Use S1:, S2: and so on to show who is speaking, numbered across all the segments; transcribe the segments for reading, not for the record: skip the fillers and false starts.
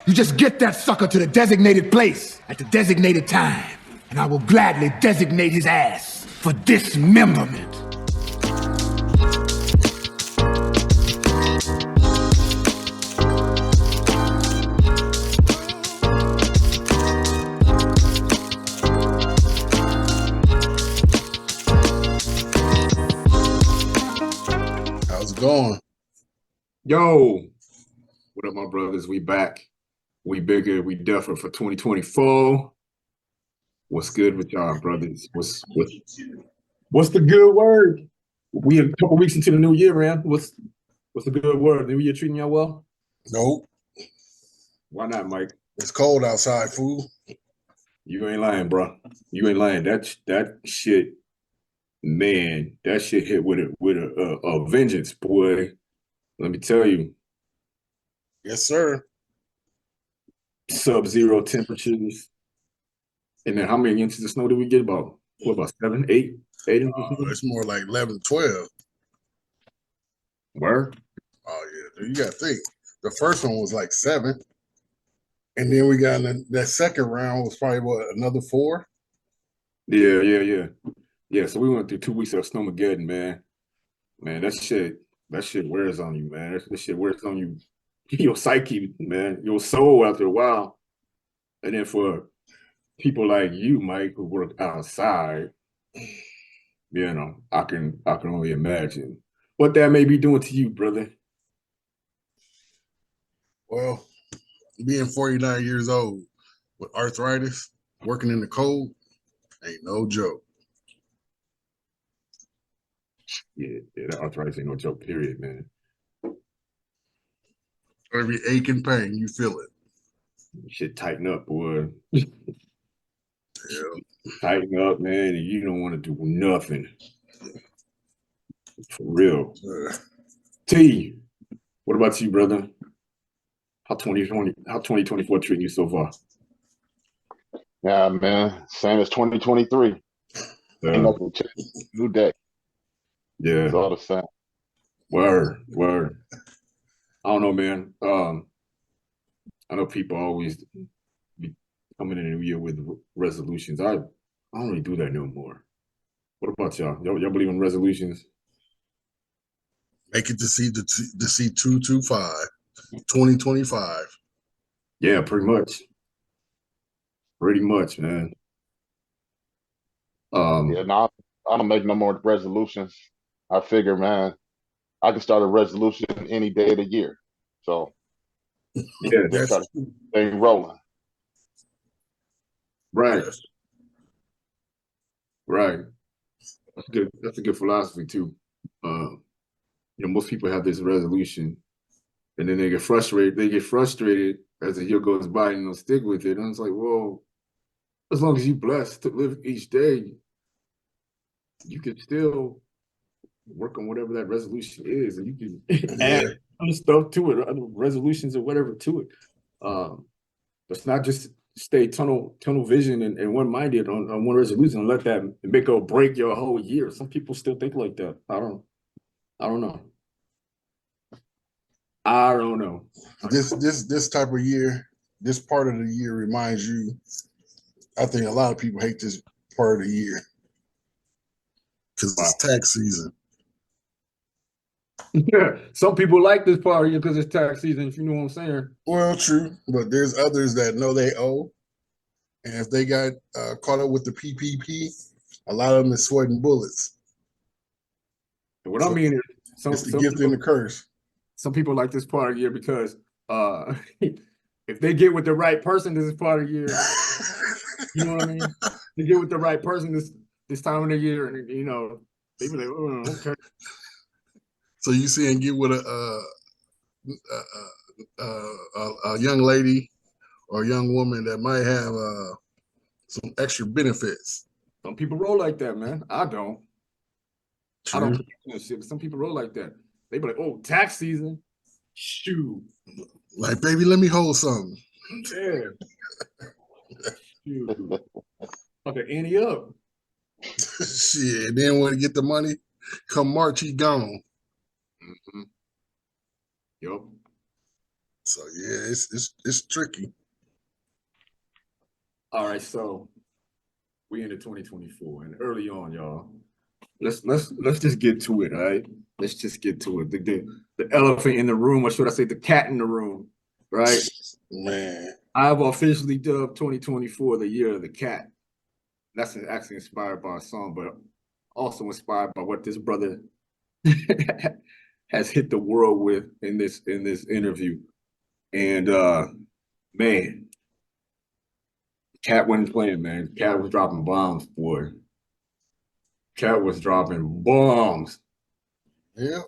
S1: You just get that sucker to the designated place at the designated time, and I will gladly designate his ass for dismemberment.
S2: How's it going?
S3: Yo, what up, my brothers? We back. We bigger, we different for 2024. What's good with y'all, brothers? What's the good word? We a couple weeks into the new year, man. What's the good word? New year treating y'all well?
S2: Nope.
S3: Why not, Mike?
S2: It's cold outside, fool.
S3: You ain't lying, bro. You ain't lying. That shit, man. That shit hit with a vengeance, boy. Let me tell you.
S2: Yes, sir.
S3: Sub-zero temperatures. And then how many inches of snow did we get? About 7, 8? 8 inches?
S2: It's more like 11, 12.
S3: Where?
S2: Oh, yeah. You got to think. The first one was like 7. And then we got that second round was probably, another 4?
S3: Yeah. Yeah, so we went through 2 weeks of snowmageddon, man. Man, that shit wears on you, man. That shit wears on you, your psyche, man, your soul after a while. And then for people like you, Mike, who work outside, you know, I can only imagine what that may be doing to you, brother.
S2: Well, being 49 years old with arthritis, working in the cold, ain't no joke.
S3: Yeah, that arthritis ain't no joke, period, man.
S2: Every ache and pain, you feel it.
S3: Shit tighten up, boy.
S2: Yeah.
S3: Tighten up, man, and you don't want to do nothing. For real. T, what about you, brother? How 2024 treating you so far?
S4: Yeah, man. Same as 2023. Ain't nothing changed. New day.
S3: Yeah.
S4: It's all the same.
S3: Word. I don't know, man. I know people always be coming in the new year with resolutions. I don't really do that no more. What about y'all? Y'all believe in resolutions?
S2: Make it to see 225, 2025.
S3: Yeah, pretty much. Pretty much, man.
S4: Yeah, no, I don't make no more resolutions. I figure, man, I can start a resolution any day of the year. So
S3: yeah,
S4: just try to stay rolling.
S3: Right. Right. That's a good philosophy too. Most people have this resolution and then they get frustrated. They get frustrated as the year goes by and they'll stick with it. And it's like, well, as long as you're blessed to live each day, you can still work on whatever that resolution is, and you can add other stuff to it, other resolutions or whatever to it. Let's not just stay tunnel vision and one-minded on one resolution and let that make or break your whole year. Some people still think like that. I don't know. I don't know.
S2: This type of year, this part of the year reminds you. I think a lot of people hate this part of the year because it's tax season.
S3: Yeah, some people like this part of the year because it's tax season. If you know what I'm saying.
S2: Well, true, but there's others that know they owe, and if they got caught up with the PPP, a lot of them is sweating bullets.
S3: What I mean is,
S2: it's the gift and the curse.
S3: Some people like this part of the year because if they get with the right person, this is part of the year. You know what I mean? They get with the right person this time of the year, and they be like, oh, okay.
S2: So you see, and get with a young lady or a young woman that might have some extra benefits.
S3: Some people roll like that, man. I don't.
S2: True.
S3: I don't do shit, but some people roll like that. They be like, oh, tax season. Shoot.
S2: Like, baby, let me hold something.
S3: Yeah. Shoot. Okay, ante up.
S2: Shit. Then when you get the money, come March, he gone.
S3: Mm-hmm. Yep.
S2: So yeah, it's tricky.
S3: All right, so we into 2024 and early on, y'all. Let's just get to it, all right? Let's just get to it. The elephant in the room, or should I say the cat in the room, right?
S2: Man,
S3: I've officially dubbed 2024 the year of the cat. That's actually inspired by a song, but also inspired by what this brother has hit the world with in this interview. And man, Katt wasn't playing, man. Katt was dropping bombs, boy. Katt was dropping bombs.
S2: yeah.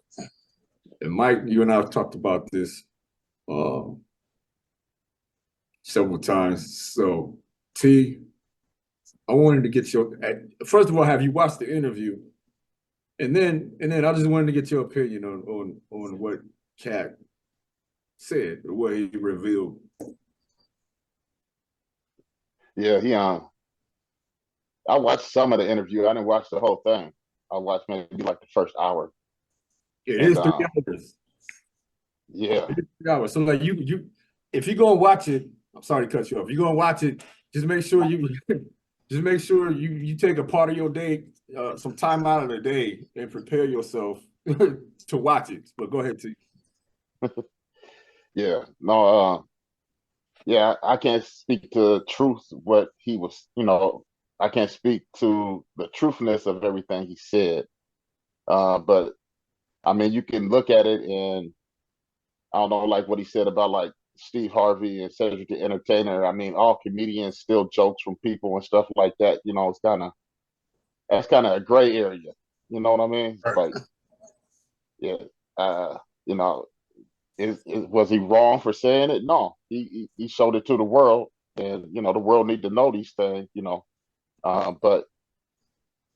S3: And Mike, you and I have talked about this uh, several times. So, T, I wanted to get your first of all, have you watched the interview? And then I just wanted to get your opinion on what Katt said, or what he revealed.
S4: Yeah, I watched some of the interview. I didn't watch the whole thing. I watched maybe like the first hour.
S3: It
S4: And
S3: is 3 hours.
S4: yeah.
S3: It is 3 hours. So like you if you go and watch it, I'm sorry to cut you off. If you go and watch it, just make sure you take a part of your day, some time out of the day, and prepare yourself to watch it. But go ahead, T.
S4: Yeah. No, yeah, I can't speak to truth what he was, I can't speak to the truthfulness of everything he said. But I mean, you can look at it and I don't know, like what he said about like Steve Harvey and Cedric the Entertainer. I mean, all comedians steal jokes from people and stuff like that. That's kind of a gray area. You know what I mean? Like, yeah, uh, you know, was he wrong for saying it? No, he showed it to the world, and the world need to know these things. But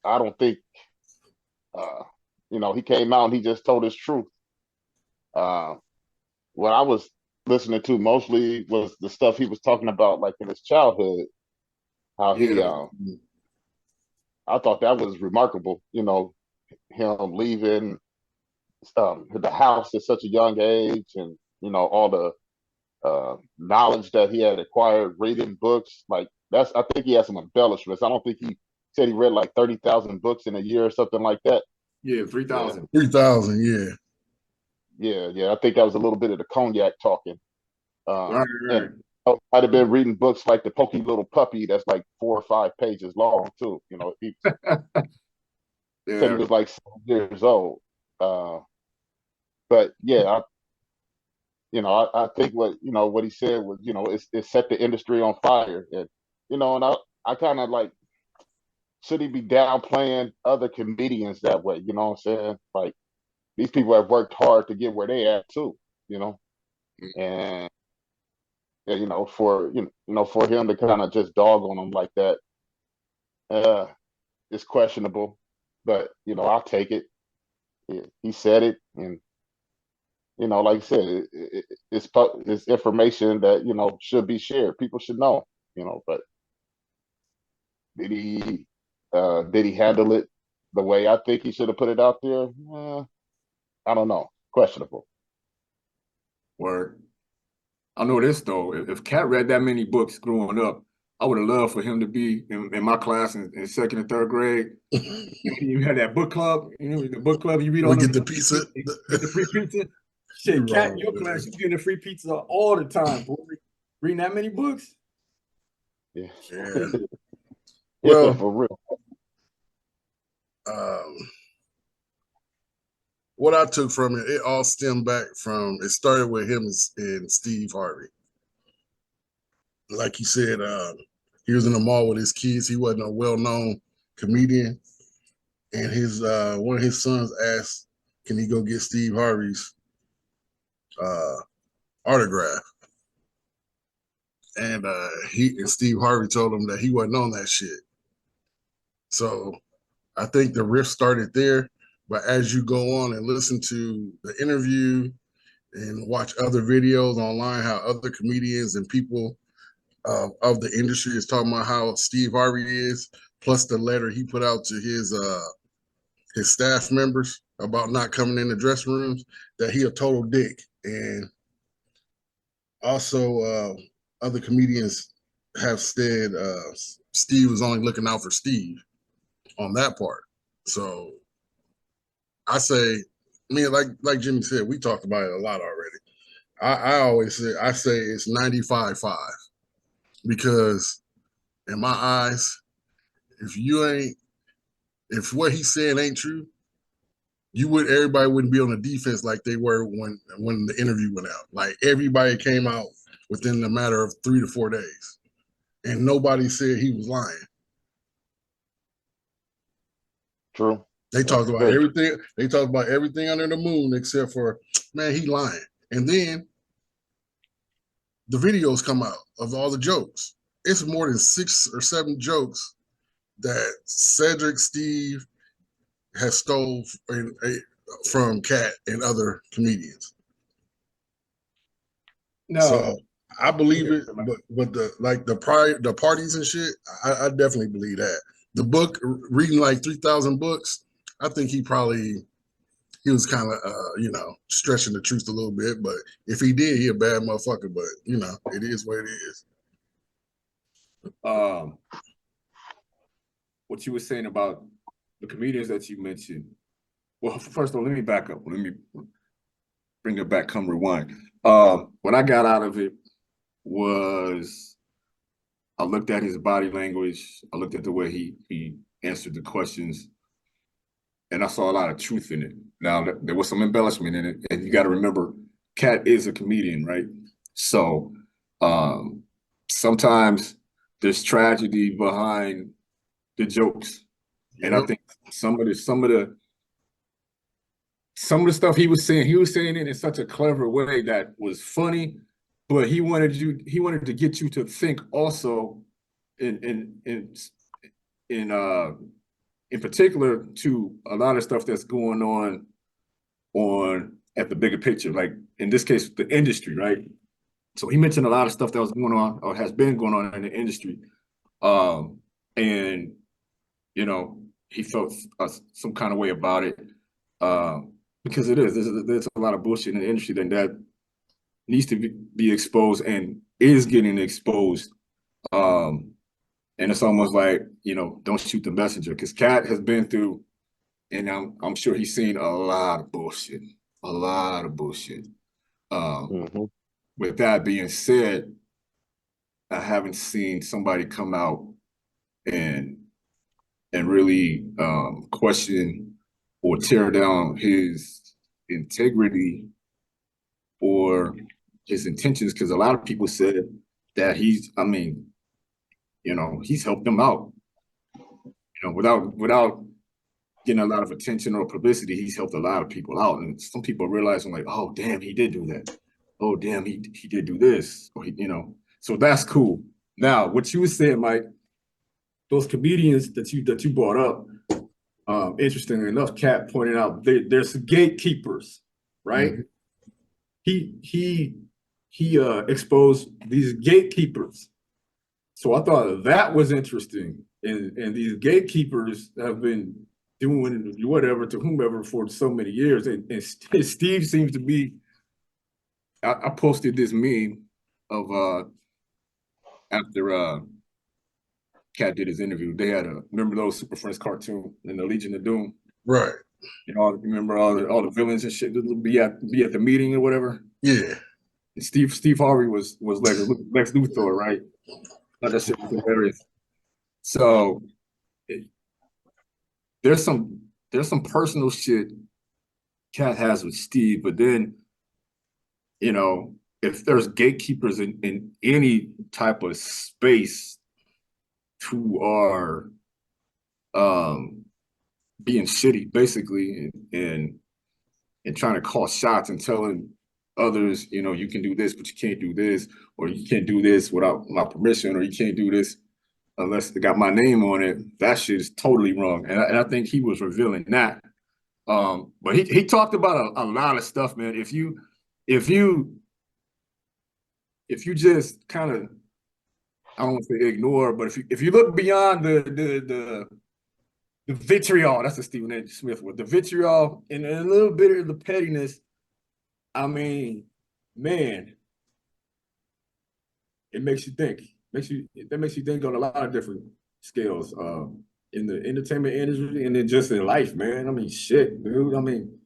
S4: I don't think, uh, he came out and he just told his truth. Uh, what I was listening to mostly was the stuff he was talking about, like in his childhood, how he,
S3: Yeah.
S4: I thought that was remarkable. Him leaving the house at such a young age, and all the knowledge that he had acquired reading books. Like I think he had some embellishments. I don't think he said he read like 30,000 books in a year or something like that.
S3: Yeah,
S4: Yeah,
S3: 3,000.
S2: 3,000, yeah.
S4: yeah. I think that was a little bit of the cognac talking.
S3: Right,
S4: And
S3: right.
S4: I'd have been reading books like the Pokey Little Puppy that's like 4 or 5 pages long too. He said he
S3: Yeah.
S4: was like 7 years old. But yeah, I think what he said was, it set the industry on fire. And and I kind of like, should he be downplaying other comedians that way? You know what I'm saying? Like, these people have worked hard to get where they at too, you know? And yeah, for him to kind of just dog on them like that, uh, it's questionable. But I'll take it. He said it, and like I said, it's information that should be shared. People should know, But did he handle it the way I think he should have put it out there? I don't know. Questionable.
S3: Word. I know this though. If Katt read that many books growing up, I would have loved for him to be in my class in second and third grade. You had that book club, the book club you read
S2: We
S3: on
S2: get
S3: them,
S2: the pizza.
S3: get the free pizza.
S2: You're
S3: Shit, Katt in
S2: wrong,
S3: your
S2: man.
S3: class, you getting the free pizza all the time, boy. Reading that many books?
S4: Yeah.
S2: Yeah.
S4: Yeah,
S2: Well,
S4: for real.
S2: um, what I took from it, it all stemmed back from, it started with him and Steve Harvey. Like he said, he was in the mall with his kids. He wasn't a well-known comedian. And his one of his sons asked, can he go get Steve Harvey's uh, autograph? And Steve Harvey told him that he wasn't on that shit. So I think the rift started there. But as you go on and listen to the interview and watch other videos online, how other comedians and people of the industry is talking about how Steve Harvey is, plus the letter he put out to his staff members about not coming in the dressing rooms, that he a total dick. And Also, other comedians have said Steve was only looking out for Steve on that part. So I say, I mean, like Jimmy said, we talked about it a lot already. I always say it's 95-5 because in my eyes, if what he's saying ain't true, everybody wouldn't be on the defense like they were when the interview went out. Like everybody came out within a matter of 3 to 4 days, and nobody said he was lying.
S4: True.
S2: They talked about
S4: Very true.
S2: everything. They talked about everything under the moon except for, man, he lying. And then the videos come out of all the jokes. It's more than 6 or 7 jokes that Cedric Steve has stole from Katt and other comedians.
S3: No,
S2: So I believe it, but the parties and shit, I definitely believe that. The book, reading like 3,000 books, I think he was kind of stretching the truth a little bit. But if he did, he a bad motherfucker. But it is what it is.
S3: What you were saying about the comedians that you mentioned. Well, first of all, let me back up. Let me bring it back. Come rewind. What I got out of it was I looked at his body language. I looked at the way he answered the questions, and I saw a lot of truth in it. Now, there was some embellishment in it, and you got to remember, Katt is a comedian, right? So sometimes there's tragedy behind the jokes, and I think some of the stuff he was saying it in such a clever way that was funny, but he wanted to get you to think also in particular to a lot of stuff that's going on at the bigger picture, like in this case, the industry, right? So he mentioned a lot of stuff that was going on or has been going on in the industry. And, he felt some kind of way about it because there's a lot of bullshit in the industry that needs to be exposed and is getting exposed. And it's almost like, don't shoot the messenger, because Katt has been through, and I'm sure he's seen a lot of bullshit. With that being said, I haven't seen somebody come out and really question or tear down his integrity or his intentions, because a lot of people said that he's helped them out. Without getting a lot of attention or publicity, he's helped a lot of people out. And some people are realizing, like, oh, damn, he did do that. Oh, damn, he did do this. Or so that's cool. Now, what you were saying, Mike, those comedians that you brought up, interestingly enough, Katt pointed out there's gatekeepers, right? Mm-hmm. He exposed these gatekeepers. So I thought that was interesting. And these gatekeepers have been doing whatever to whomever for so many years. And Steve seems to be, I posted this meme of after Katt did his interview, they had remember those Super Friends cartoon in the Legion of Doom?
S2: Right.
S3: Remember all the villains and shit that be at the meeting or whatever?
S2: Yeah.
S3: And Steve Harvey was like Lex Luthor, right? That shit was hilarious. So there's some personal shit Katt has with Steve, but then if there's gatekeepers in any type of space who are being shitty, basically, and trying to call shots and telling others, you can do this, but you can't do this, or you can't do this without my permission, or you can't do this unless they got my name on it. That shit is totally wrong. And I think he was revealing that. But he talked about a lot of stuff, man. If you just kind of, I don't want to say ignore, but if you look beyond the vitriol, that's what Stephen A. Smith was, the vitriol and a little bit of the pettiness, I mean, man, it makes you think. That makes you think on a lot of different scales. In the entertainment industry and then just in life, man. I mean, shit, dude. I mean,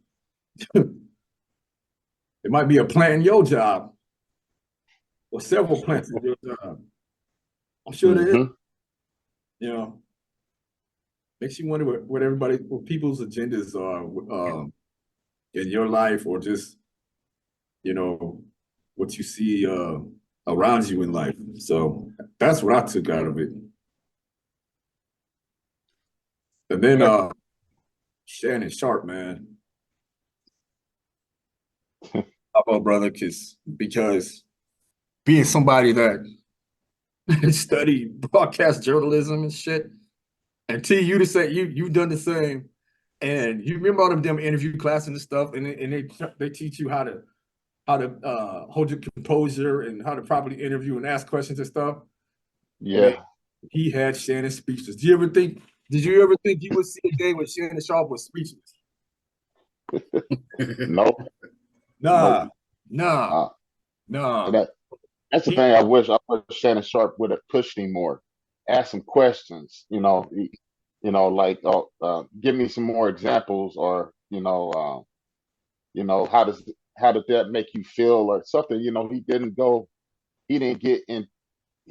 S3: it might be a plant in your job or several plants in your job. I'm sure there is.
S4: Mm-hmm.
S3: You know, makes you wonder what people's agendas are in your life, or just what you see around you in life. So that's what I took out of it. And then Shannon Sharp, man. How about brother? Because being somebody that studied broadcast journalism and shit, and T, you to say you've done the same, and you remember all them interview classes and stuff, and they teach you how to hold your composure and how to properly interview and ask questions and stuff.
S4: Yeah.
S3: Man, he had Shannon speechless. Did you ever think you would see a day when Shannon Sharp was speechless?
S4: No.
S3: Nah.
S4: That's the thing. I wish Shannon Sharp would have pushed him more, asked some questions. Like give me some more examples, or how did that make you feel, or something. He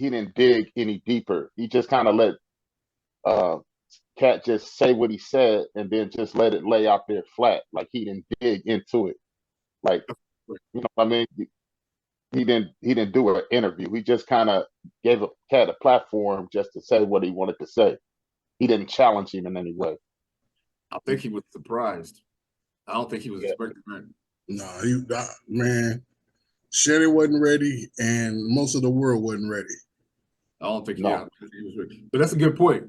S4: didn't dig any deeper. He just kind of let Katt just say what he said, and then just let it lay out there flat. Like, he didn't dig into it. Like, what I mean? He didn't do an interview. He just kind of gave Katt a platform just to say what he wanted to say. He didn't challenge him in any way.
S3: I think he was surprised. I don't think he was expecting that.
S2: No, man, Shannon wasn't ready, and most of the world wasn't ready.
S3: I don't think he was ready. But that's a good point.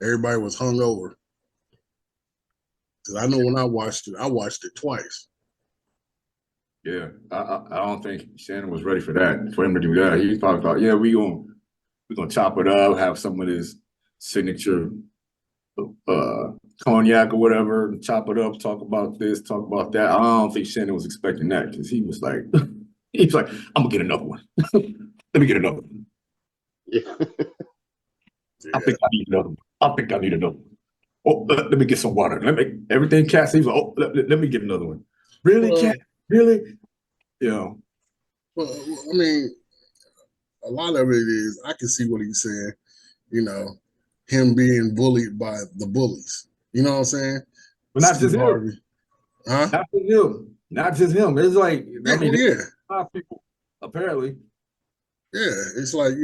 S2: Everybody was hungover. Because I know when I watched it twice.
S3: Yeah, I don't think Shannon was ready for that. For him to do that, he probably thought, yeah, we're gonna chop it up, have some of this signature cognac or whatever, chop it up, talk about this, talk about that. I don't think Shannon was expecting that, because he was like, I'm gonna get another one. Let me get another one.
S4: Yeah.
S3: I think I need another one. Oh, let me get some water. Everything Katt seems like, let me get another one. Really, Katt? Really?
S2: Well, I mean, a lot of it is, I can see what he's saying, him being bullied by the bullies. You know what I'm saying?
S3: But not just him.
S2: Huh?
S3: Not just him. It's like,
S2: a
S3: lot of people, apparently.
S2: Yeah, it's like,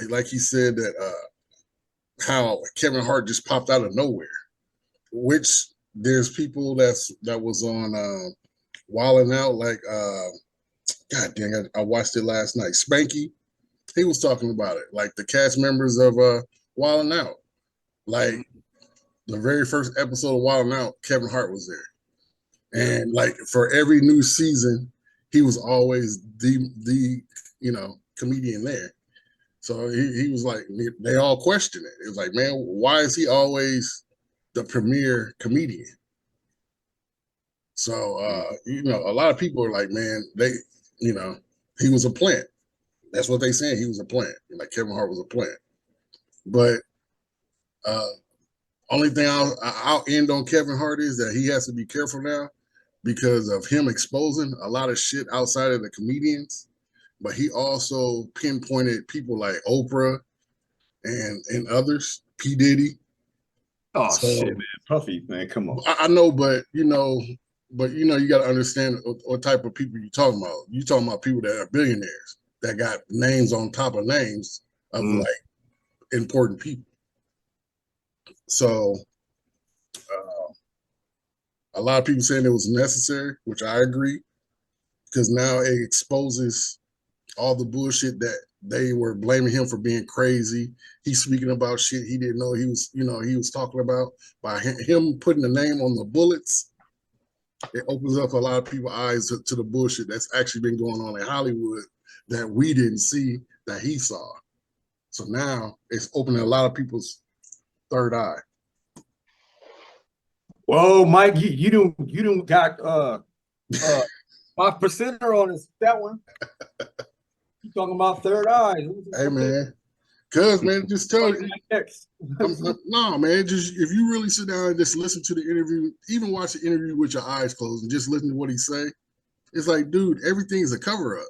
S2: like he said that how Kevin Hart just popped out of nowhere, which there's people that was on Wildin' Out, like God dang it, I watched it last night. Spanky, he was talking about it, like the cast members of Wildin' Out. Like, the very first episode of Wildin' Out, Kevin Hart was there, and like for every new season, he was always the comedian there. So he was like, they all questioned it. It was like, man, why is he always the premier comedian? So a lot of people are like, man, he was a plant. That's what they saying. He was a plant. Like, Kevin Hart was a plant. But only thing I'll end on Kevin Hart is that he has to be careful now, because of him exposing a lot of shit outside of the comedians. But he also pinpointed people like Oprah and others, P. Diddy.
S3: Oh, shit, man. Puffy, man, come on.
S2: I know, but you got to understand what type of people you're talking about. You're talking about people that are billionaires that got names on top of names of like important people. So a lot of people saying it was necessary, which I agree, because now it exposes all the bullshit that they were blaming him for being crazy. He's speaking about shit he didn't know he was talking about. By him putting the name on the bullets, it opens up a lot of people's eyes to the bullshit that's actually been going on in Hollywood that we didn't see, that he saw. So now it's opening a lot of people's third eye.
S3: Whoa, Mike, you don't got 5% on that one. You talking about Third Eye?
S2: Hey man, cuz man, just tell you. No, man, just if you really sit down and just listen to the interview, even watch the interview with your eyes closed and just listen to what he say, it's like, dude, everything's a cover up.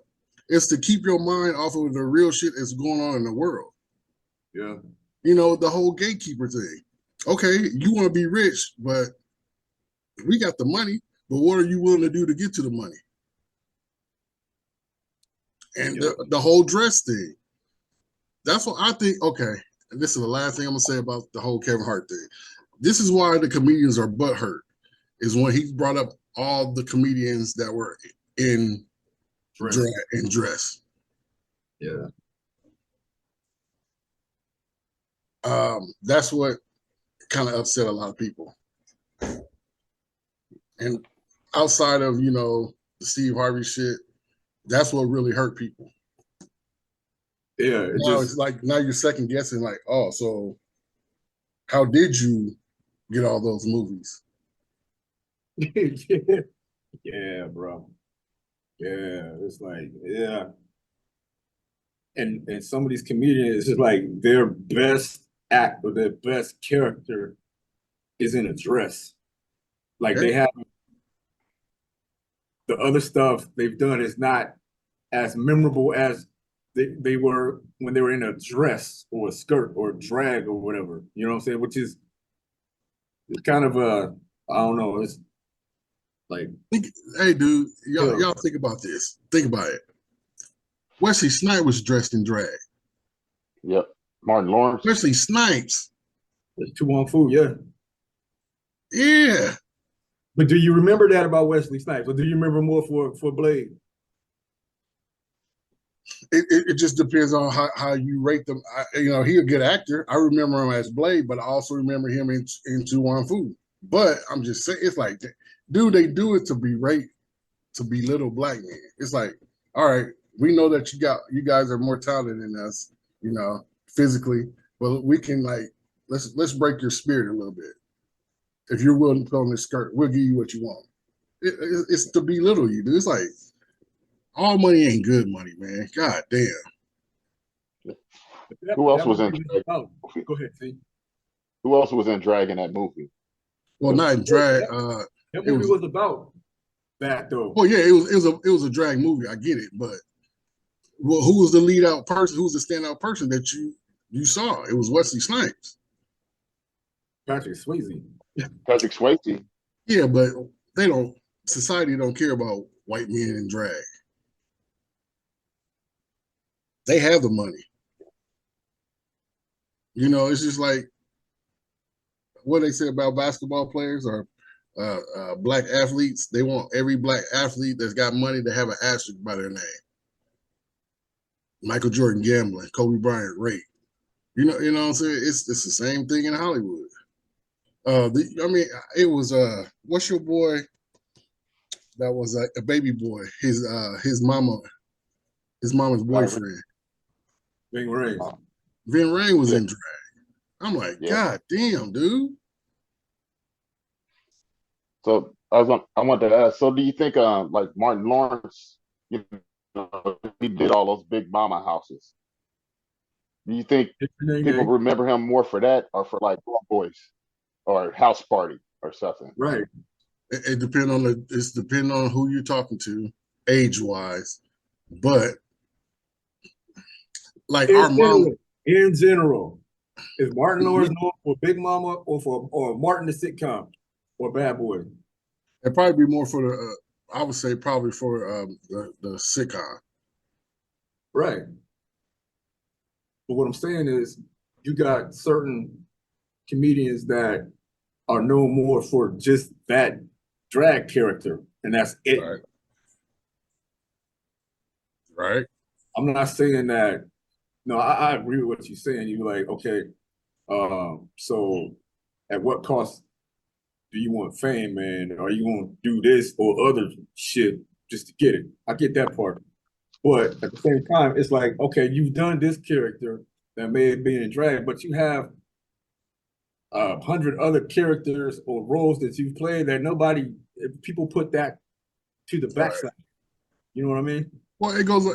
S2: It's to keep your mind off of the real shit that's going on in the world.
S3: Yeah.
S2: You know, the whole gatekeeper thing. Okay, you want to be rich, but we got the money, but what are you willing to do to get to the money? And the whole dress thing. That's what I think. Okay, and this is the last thing I'm gonna say about the whole Kevin Hart thing. This is why the comedians are butthurt, is when he brought up all the comedians that were in dress.
S3: Yeah.
S2: That's what kind of upset a lot of people. And outside of, you know, the Steve Harvey shit, that's what really hurt people.
S3: Yeah.
S2: It's like now you're second guessing, like, oh, so how did you get all those movies?
S3: Yeah, bro. Yeah, it's like, yeah. And some of these comedians, it's like their best act or their best character is in a dress. Like they have the other stuff they've done is not as memorable as they were when they were in a dress or a skirt or a drag or whatever. You know what I'm saying? Which is it's kind of I don't know. It's like,
S2: hey, dude, y'all think about this. Think about it. Wesley Snipes was dressed in drag.
S4: Yep. Martin Lawrence.
S2: Wesley Snipes.
S3: It's 2 on 4, yeah.
S2: Yeah.
S3: But do you remember that about Wesley Snipes, or do you remember more for Blade?
S2: It just depends on how you rate them. You know, he's a good actor. I remember him as Blade, but I also remember him in 2-on-4. But I'm just saying, it's like, dude, they do it to berate, to belittle black men. It's like, all right, we know that you guys are more talented than us, you know, physically, but we can like let's break your spirit a little bit. If you're willing to put on this skirt, we'll give you what you want. It's to belittle you, dude. It's like all money ain't good money, man. God damn.
S4: Who else was in drag?
S3: Go ahead, see.
S4: Who else was in drag in that movie?
S2: Well, not in drag.
S3: That movie was about that though.
S2: Oh yeah, it was a drag movie. I get it, but well, who was the lead out person? Who was the standout person that you saw? It was Wesley Snipes.
S3: Patrick Swayze.
S4: Patrick Swayze.
S2: Yeah, but society don't care about white men in drag. They have the money. You know, it's just like what they say about basketball players or black athletes. They want every black athlete that's got money to have an asterisk by their name. Michael Jordan gambling, Kobe Bryant rape. You know what I'm saying? It's the same thing in Hollywood. It was what's your boy? That was a baby boy. His mama's boyfriend.
S3: Ving Rhames.
S2: Vin Rhames was in drag. I'm like, God damn, dude.
S4: So I wanted to ask. So do you think like Martin Lawrence, you know, he did all those big mama houses? Do you think people remember him more for that or for like Boys or House Party or something?
S3: Right.
S2: It depends on who you're talking to, age wise, but like our mom.
S3: In general, is Martin Lawrence known for Big Mama or Martin the sitcom or Bad Boy?
S2: It'd probably be more for the. I would say probably for the sitcom.
S3: Right. But what I'm saying is, you got certain comedians that are known more for just that drag character, and that's it.
S2: Right.
S3: I'm not saying that. No, I agree with what you're saying. You're like, okay, so at what cost do you want fame, man? Are you going to do this or other shit just to get it? I get that part. But at the same time, it's like, okay, you've done this character that may have been in drag, but you have 100 other characters or roles that you've played that people put that to the backside. You know what I mean?
S2: Well, it goes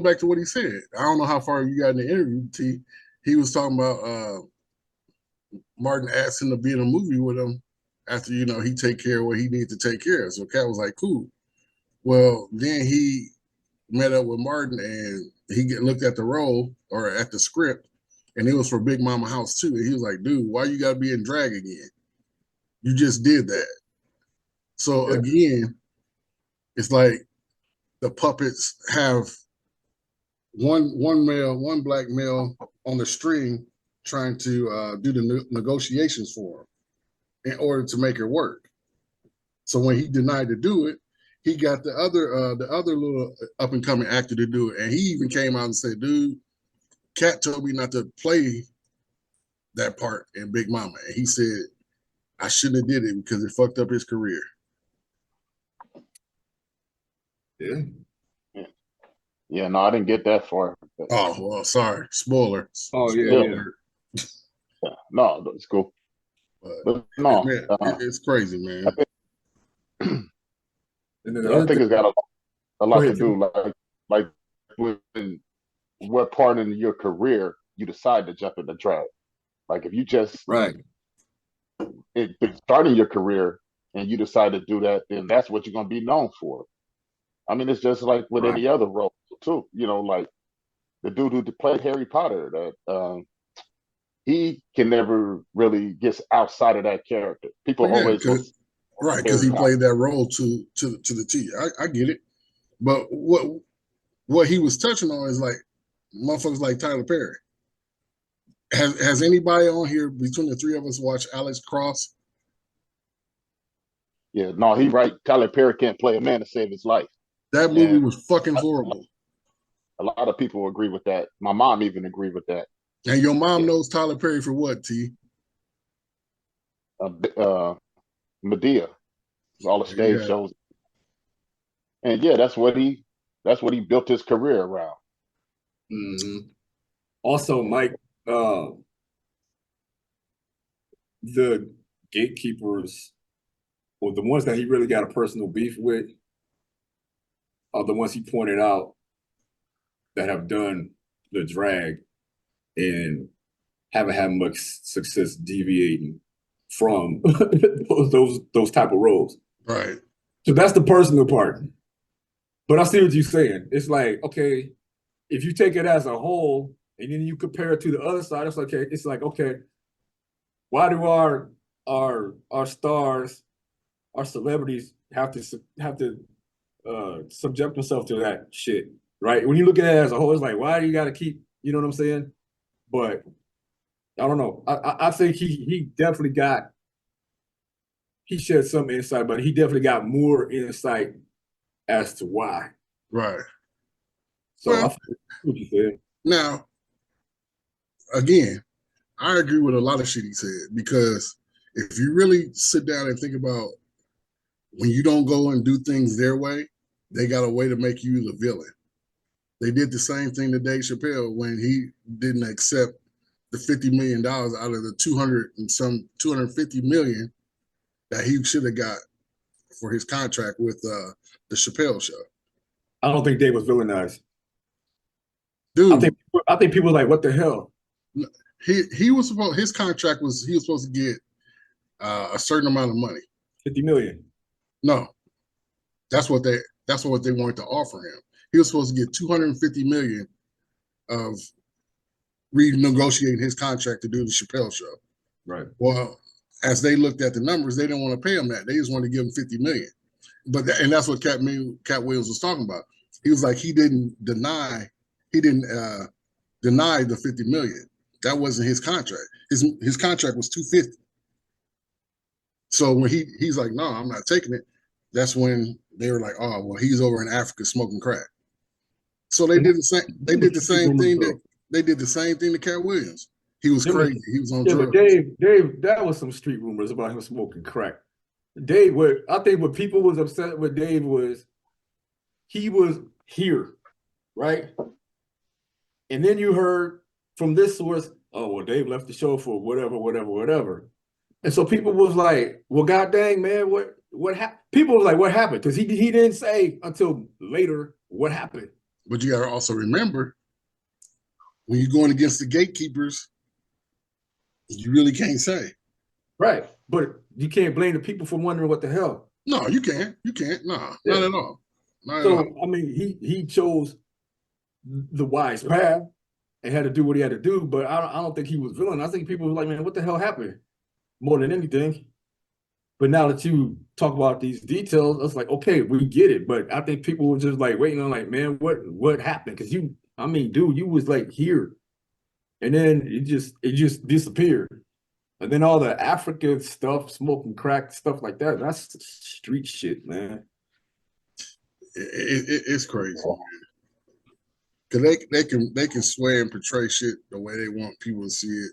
S2: back to what he said. I don't know how far you got in the interview, T. He was talking about Martin asked him to be in a movie with him after, he take care of what he needed to take care of. So Katt was like, cool. Well, then he met up with Martin and looked at the role or at the script, and it was for Big Mama House too. And he was like, dude, why you gotta be in drag again? You just did that. So again, it's like the puppets have one black male on the string trying to do the negotiations for him in order to make it work. So when he denied to do it, he got the other little up and coming actor to do it, and he even came out and said, "Dude, Katt told me not to play that part in Big Mama," and he said, "I shouldn't have did it because it fucked up his career."
S3: Yeah.
S4: Yeah, no, I didn't get that far. But
S2: Oh well, sorry, spoiler.
S3: Oh
S2: Spoiler.
S3: yeah.
S4: no, it's cool. But no,
S2: man, it's crazy, man.
S3: And then
S4: I think it's got a lot to do, like when what part in your career you decide to jump into drag. Like if you just
S3: right.
S4: starting your career and you decide to do that, then that's what you're gonna be known for. I mean, it's just like with any other role too. Like the dude who played Harry Potter, that he can never really get outside of that character. People always
S2: because he played that role to the T. I get it, but what he was touching on is like motherfuckers like Tyler Perry. Has anybody on here between the three of us watched Alex Cross?
S4: Yeah, no, he right. Tyler Perry can't play a man to save his life.
S2: That movie was fucking horrible.
S4: A lot of people agree with that. My mom even agreed with that.
S2: And your mom knows Tyler Perry for what, T?
S4: Medea, all the stage shows, and that's what he built his career around.
S3: Mm-hmm. Also, Mike, the gatekeepers, or the ones that he really got a personal beef with, are the ones he pointed out that have done the drag and haven't had much success deviating from those type of roles.
S2: Right.
S3: So that's the personal part. But I see what you're saying. It's like, okay, if you take it as a whole and then you compare it to the other side, it's like, okay, why do our stars, our celebrities have to subject themselves to that shit, right? When you look at it as a whole, it's like, why do you got to keep, you know what I'm saying? But I don't know. I think he definitely he shed some insight, but he definitely got more insight as to why.
S2: Right.
S3: So I think what you said.
S2: Now, again, I agree with a lot of shit he said, because if you really sit down and think about when you don't go and do things their way, they got a way to make you the villain. They did the same thing to Dave Chappelle when he didn't accept the $50 million out of the 250 million that he should have got for his contract with the Chappelle show.
S3: I don't think Dave was villainized.
S2: Dude,
S3: I think people were like, what the hell?
S2: He was supposed, his contract was, he was supposed to get a certain amount of money.
S3: 50 million.
S2: No, that's what they wanted to offer him. He was supposed to get 250 million of renegotiating his contract to do the Chappelle show.
S3: Right.
S2: Well, as they looked at the numbers, they didn't want to pay him that. They just wanted to give him 50 million. But and that's what Katt Williams was talking about. He was like, he didn't deny the 50 million. That wasn't his contract. His contract was 250. So when he's like, no, I'm not taking it. That's when they were like, oh, well, he's over in Africa smoking crack. So they did the same. They did the same thing. They did the same thing to Katt Williams. He was crazy. He was on drugs.
S3: But Dave, that was some street rumors about him smoking crack. Dave, I think what people was upset with Dave was he was here, right? And then you heard from this source, oh, well, Dave left the show for whatever. And so people was like, well, god dang, man, what happened? People was like, what happened? Because he didn't say until later what happened.
S2: But you got to also remember when you're going against the gatekeepers, you really can't say.
S3: Right. But you can't blame the people for wondering what the hell.
S2: No, you can't. You can't. No,
S3: Yeah.
S2: not at all. Not at
S3: So
S2: all.
S3: I mean, he chose the wise path and had to do what he had to do. But I don't think he was villain. I think people were like, man, what the hell happened? More than anything. But now that you talk about these details, it's like, okay, we get it. But I think people were just like waiting on, like, man, what happened? Because I mean, dude, you was like here, and then it just disappeared. And then all the African stuff, smoking crack, stuff like that, that's street shit, man.
S2: It's crazy, because they can swear and portray shit the way they want people to see it,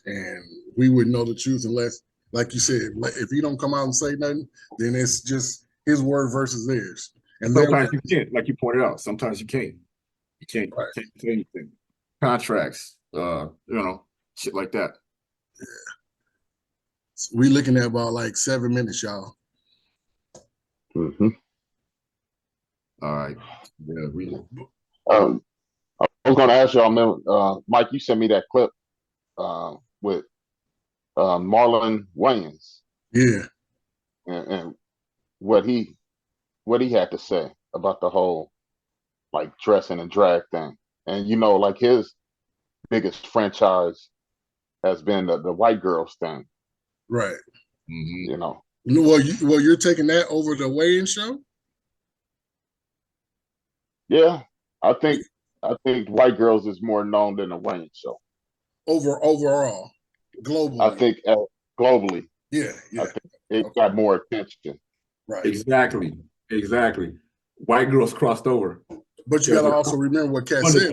S2: and we wouldn't know the truth unless, like you said, if he don't come out and say nothing, then it's just his word versus theirs. And
S3: sometimes you can't, like you pointed out. Sometimes you can't. You
S2: right.
S3: can't say anything. Contracts, shit like that.
S2: Yeah. So we looking at about like 7 minutes, y'all.
S4: Mm-hmm.
S3: All right. Yeah, we.
S4: I was going to ask y'all, Mike, you sent me that clip with Marlon Wayans.
S2: Yeah.
S4: And what he had to say about the whole like dressing and drag thing. And like his biggest franchise has been the white girls thing.
S2: Right.
S3: Mm-hmm.
S2: Well, you're taking that over the weigh-in show?
S4: Yeah. I think White Girls is more known than the Wayne show.
S2: Overall, globally.
S4: I think globally.
S2: Yeah.
S4: I think it got more attention.
S2: Right.
S3: Exactly. White girls crossed over.
S2: But you got to also remember what Katt said.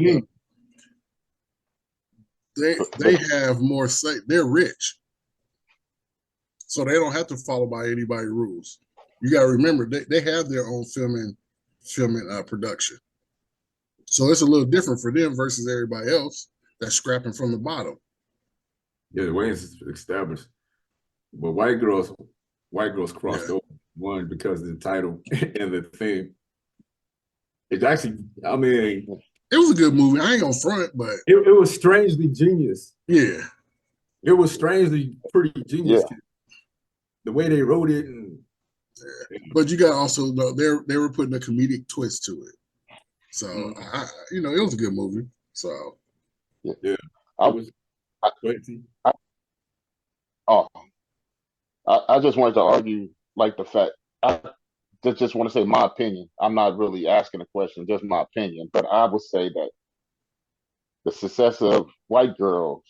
S2: They have more say. They're rich, so they don't have to follow by anybody's rules. You got to remember they have their own filming production, so it's a little different for them versus everybody else that's scrapping from the bottom.
S3: Yeah, the way it's established, but white girls crossed over. One, because of the title and the theme. It's actually, I mean,
S2: it was a good movie. I ain't gonna front, but
S3: it was strangely genius.
S2: Yeah,
S3: it was strangely pretty genius.
S4: Yeah.
S3: The way they wrote it, and
S2: but you got also they were putting a comedic twist to it. So it was a good movie. So
S3: yeah,
S4: I just wanted to argue like the fact. I just want to say my opinion. I'm not really asking a question, just my opinion. But I would say that the success of White Girls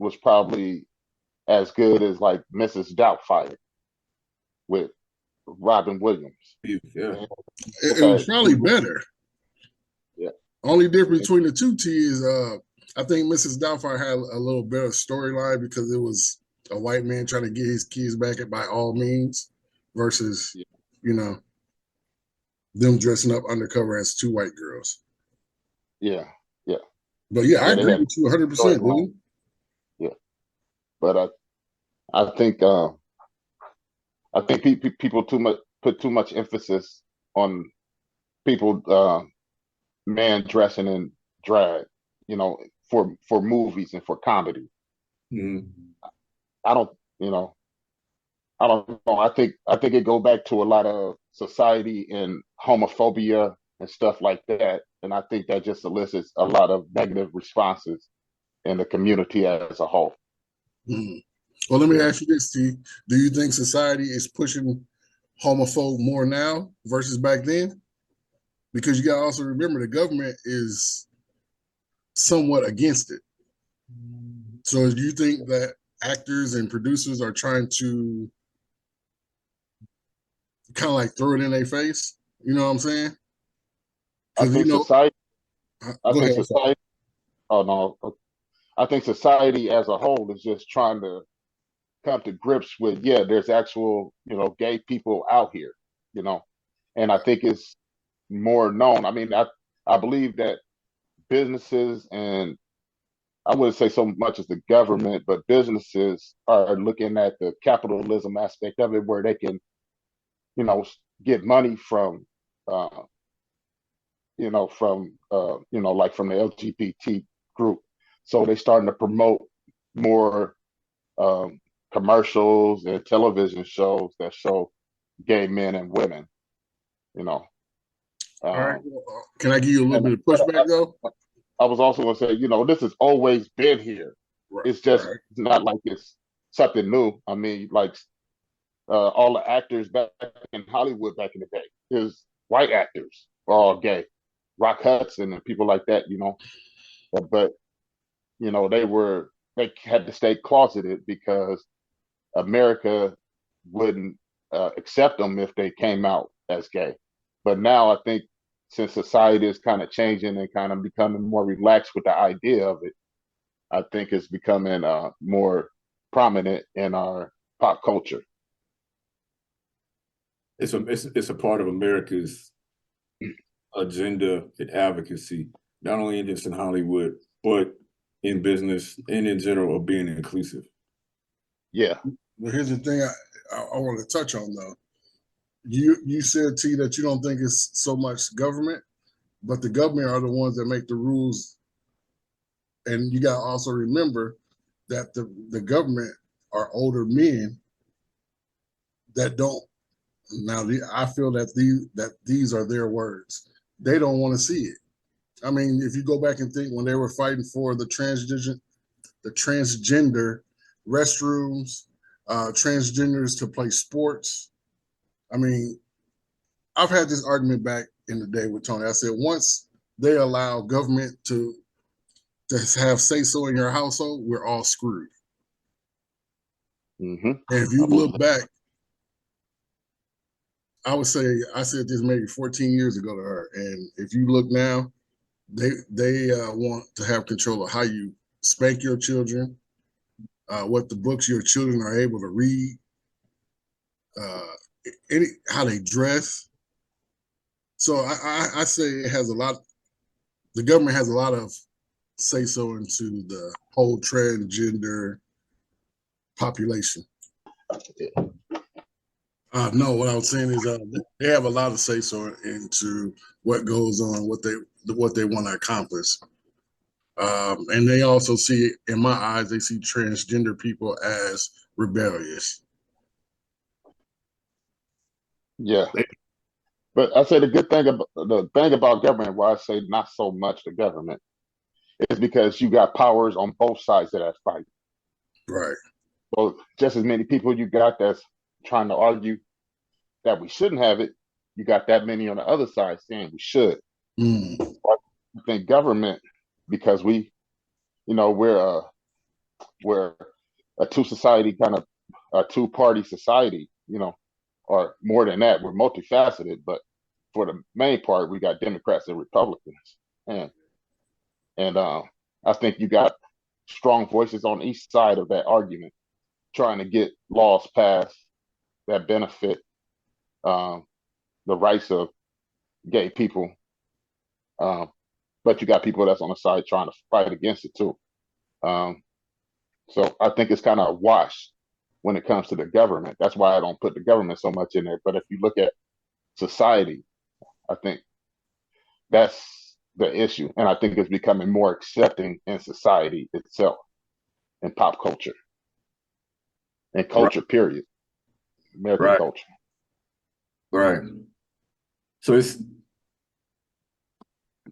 S4: was probably as good as like Mrs. Doubtfire with Robin Williams.
S3: Yeah,
S2: it was probably better.
S4: Yeah.
S2: Only difference between the two T is I think Mrs. Doubtfire had a little better storyline because it was a white man trying to get his kids back by all means versus them dressing up undercover as two white girls.
S4: Yeah.
S2: But I agree with you 100%, dude.
S4: Yeah. But I think people put too much emphasis on people man dressing in drag, for movies and for comedy.
S3: Mm-hmm.
S4: I don't know. I think it go back to a lot of society and homophobia and stuff like that. And I think that just elicits a lot of negative responses in the community as a whole.
S2: Mm-hmm. Well, let me ask you this, T. Do you think society is pushing homophobe more now versus back then? Because you got to also remember the government is somewhat against it. So do you think that actors and producers are trying to kind of like throw it in their face? You know what I'm saying?
S4: I think society. Oh no. I think society as a whole is just trying to come to grips with, there's actual, gay people out here, and I think it's more known. I mean, I believe that businesses, and I wouldn't say so much as the government, but businesses are looking at the capitalism aspect of it, where they can, get money from from like from the LGBT group. So they starting to promote more commercials and television shows that show gay men and women. You know,
S2: All right.
S4: um,
S2: Can I give you a little
S4: and
S2: bit of pushback though?
S4: I was also going to say, this has always been here.
S2: Right.
S4: It's just
S2: Right.
S4: not like it's something new. I mean, like all the actors back in Hollywood back in the day, is white actors are all gay. Rock Hudson and people like that, but they had to stay closeted because America wouldn't accept them if they came out as gay. But now I think since society is kind of changing and kind of becoming more relaxed with the idea of it, I think it's becoming more prominent in our pop culture.
S3: It's a part of America's agenda and advocacy, not only just in Hollywood, but in business and in general of being inclusive.
S4: Yeah.
S2: Well, here's the thing I want to touch on though. You said, T, that you don't think it's so much government, but the government are the ones that make the rules. And you got to also remember that the government are older men that don't. Now, I feel that these are their words. They don't want to see it. I mean, if you go back and think when they were fighting for the transgender restrooms, transgenders to play sports. I mean, I've had this argument back in the day with Tony. I said once they allow government to have say so in your household, we're all screwed.
S4: Mm-hmm.
S2: And if you look back, I would say I said this maybe 14 years ago to her, and if you look now, they want to have control of how you spank your children, what the books your children are able to read, how they dress. So I say it has a lot. The government has a lot of say so into the whole transgender population. No, what I was saying is they have a lot of say so into what goes on, what they want to accomplish. And they also see, in my eyes, they see transgender people as rebellious.
S4: Yeah. But I say the thing about government, why I say not so much the government, is because you got powers on both sides of that fight.
S2: Right.
S4: So just as many people you got that's trying to argue that we shouldn't have it, you got that many on the other side saying we should. I think government, because we're a two-party society, or more than that, we're multifaceted, but for the main part, we got Democrats and Republicans, and I think you got strong voices on each side of that argument, trying to get laws passed that benefit the rights of gay people, but you got people that's on the side trying to fight against it too. So I think it's kind of a wash when it comes to the government. That's why I don't put the government so much in there. But if you look at society, I think that's the issue. And I think it's becoming more accepting in society itself, in pop culture, and culture, period. American culture.
S3: Right. So it's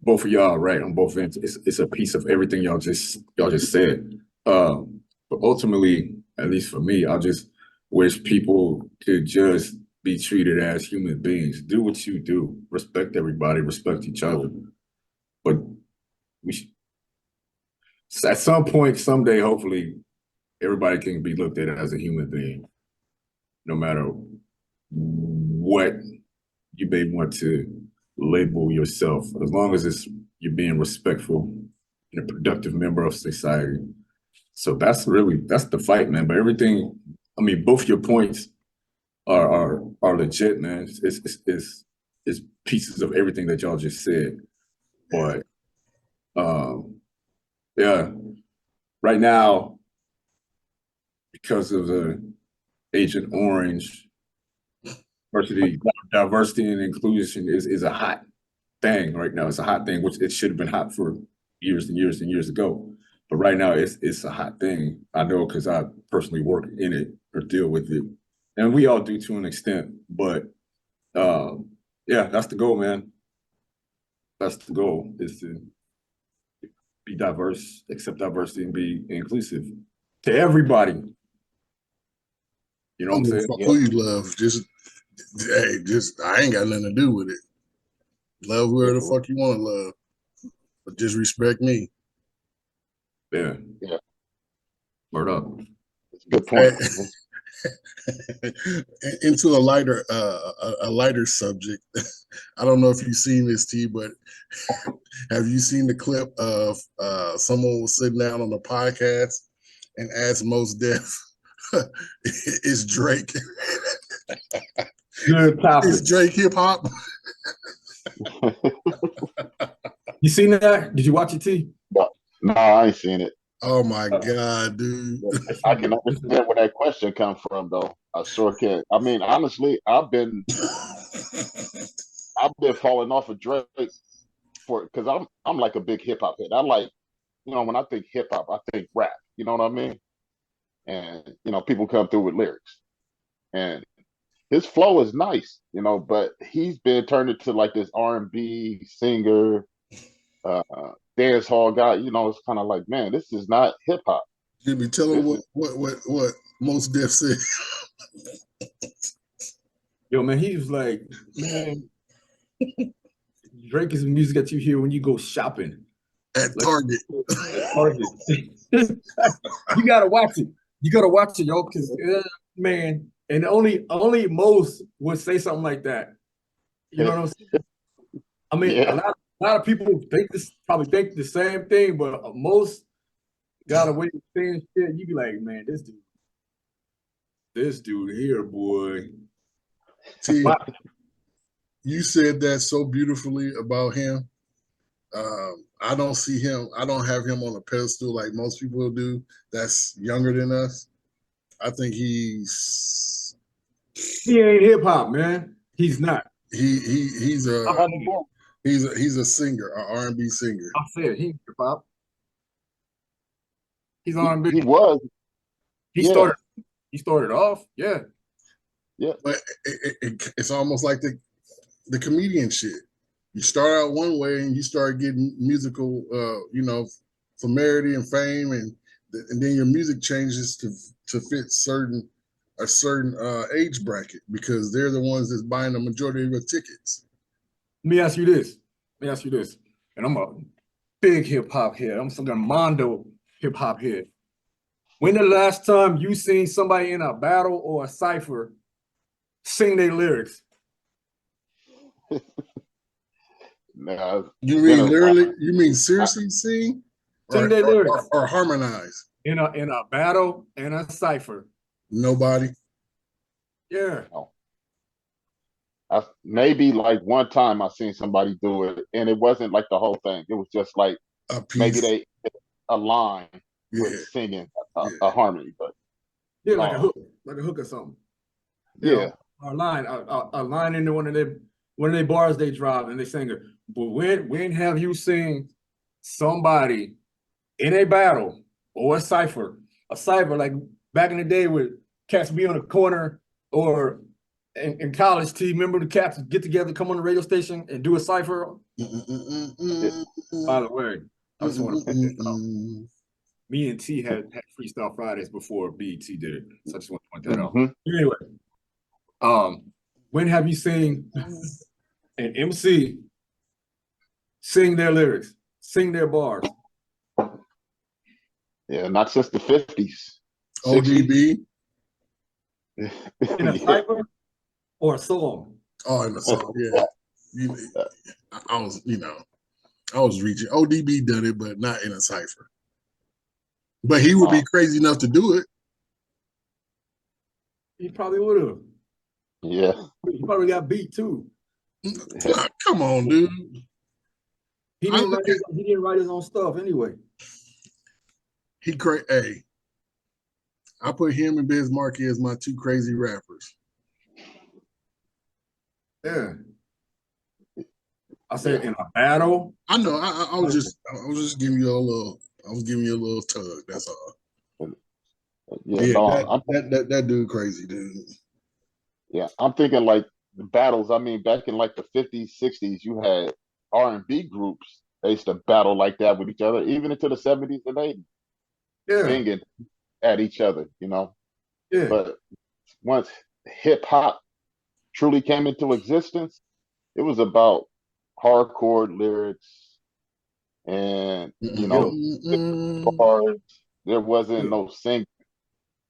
S3: both of y'all right on both ends. It's a piece of everything y'all just said. But ultimately, at least for me, I just wish people could just be treated as human beings. Do what you do. Respect everybody. Respect each other. But we should, at some point, someday, hopefully, everybody can be looked at as a human being, no matter what you may want to label yourself, as long as you're being respectful and a productive member of society. So that's the fight, man. But everything, I mean, both your points are legit, man. It's pieces of everything that y'all just said. But yeah, right now, because of the Agent Orange, diversity and inclusion is a hot thing right now. It's a hot thing, which it should have been hot for years and years and years ago. But right now, it's a hot thing. I know because I personally work in it or deal with it, and we all do to an extent. But yeah, that's the goal, man. That's the goal, is to be diverse, accept diversity, and be inclusive to everybody. You know what I'm saying?
S2: Fuck who you love. Just I ain't got nothing to do with it. Love whoever the fuck you want to love, but just respect me.
S3: Yeah. Word up.
S4: That's a good point.
S2: Into a lighter subject. I don't know if you've seen this, T, but have you seen the clip of someone was sitting down on the podcast and asked Mos Def, "Is Drake
S3: Good topic.
S2: is Drake hip hop?"
S3: You seen that? Did you watch it, T?
S4: No, I ain't seen it.
S2: Oh my god, dude!
S4: I can understand where that question come from, though. I sure can. I mean, honestly, I've been falling off of Drake because I'm like a big hip hop head. I like, when I think hip hop, I think rap. You know what I mean? And people come through with lyrics, and his flow is nice, but he's been turned into like this R&B singer, dance hall guy. It's kind of like, man, this is not hip hop.
S2: Jimmy, tell him what Mos Def said.
S3: Yo, man, he was like, man, Drake is the music that you hear when you go shopping
S2: at Target.
S3: At Target. You gotta watch it. You gotta watch it, yo, because man, and only Mos would say something like that. You know what I'm saying? I mean,
S4: Yeah.
S3: a lot of people probably think the same thing, but Mos got a way of saying shit. You be like, man, this dude here, boy.
S2: T, you said that so beautifully about him. I don't see him. I don't have him on a pedestal like most people do. That's younger than us. I think
S3: he ain't hip hop, man. He's not.
S2: He's a singer, an R&B singer.
S3: I said he hip hop. He's R&B.
S4: He was.
S3: He started off, yeah.
S4: Yeah.
S2: But it's almost like the comedian shit. You start out one way and you start getting musical, familiarity and fame, and then your music changes to fit a certain age bracket because they're the ones that's buying the majority of your tickets.
S3: Let me ask you this, and I'm a big hip hop head. I'm some kind of Mondo hip hop head. When the last time you seen somebody in a battle or a cipher sing their lyrics?
S4: No,
S2: you mean literally? You mean seriously sing?
S3: Sing their lyrics
S2: or harmonize
S3: in a battle and a cipher?
S2: Nobody.
S3: Yeah.
S4: No. Maybe like one time I seen somebody do it, and it wasn't like the whole thing. It was just like maybe a line with singing a harmony, but
S3: like a hook or something.
S4: Yeah,
S3: a line into one of their bars they drop and they sing it. But when have you seen somebody in a battle or a cipher like back in the day with cats be on the corner or in college, T, remember the cats get together, come on the radio station and do a cipher? By the way, I just want to point that out. Me and T had Freestyle Fridays before BET did it. So I just want to point that out. Anyway, when have you seen an MC sing their lyrics, sing their bars?
S4: Yeah, not since the 50s.
S2: ODB?
S3: In a cipher or a song?
S2: Oh, in a song, yeah. I was reaching. ODB done it, but not in a cipher. But he would be crazy enough to do it.
S3: He probably would have.
S4: Yeah.
S3: He probably got beat too.
S2: Come on, dude.
S3: He didn't write his own stuff anyway.
S2: Hey, I put him and Biz Markie as my two crazy rappers.
S3: Yeah. I said in a battle.
S2: I know. I was just giving you a little. I was giving you a little tug. That's all.
S4: Yeah,
S2: Yeah,
S4: no,
S2: that dude crazy, dude.
S4: yeah, I'm thinking like the battles. I mean, back in like the 50s, 60s, you had R&B groups. They used to battle like that with each other, even into the 70s and 80s,
S3: Yeah,
S4: singing at each other, you know.
S3: yeah,
S4: But once hip hop truly came into existence, it was about hardcore lyrics and, you
S3: yeah,
S4: know, bars. There wasn't
S3: yeah.
S4: no singing.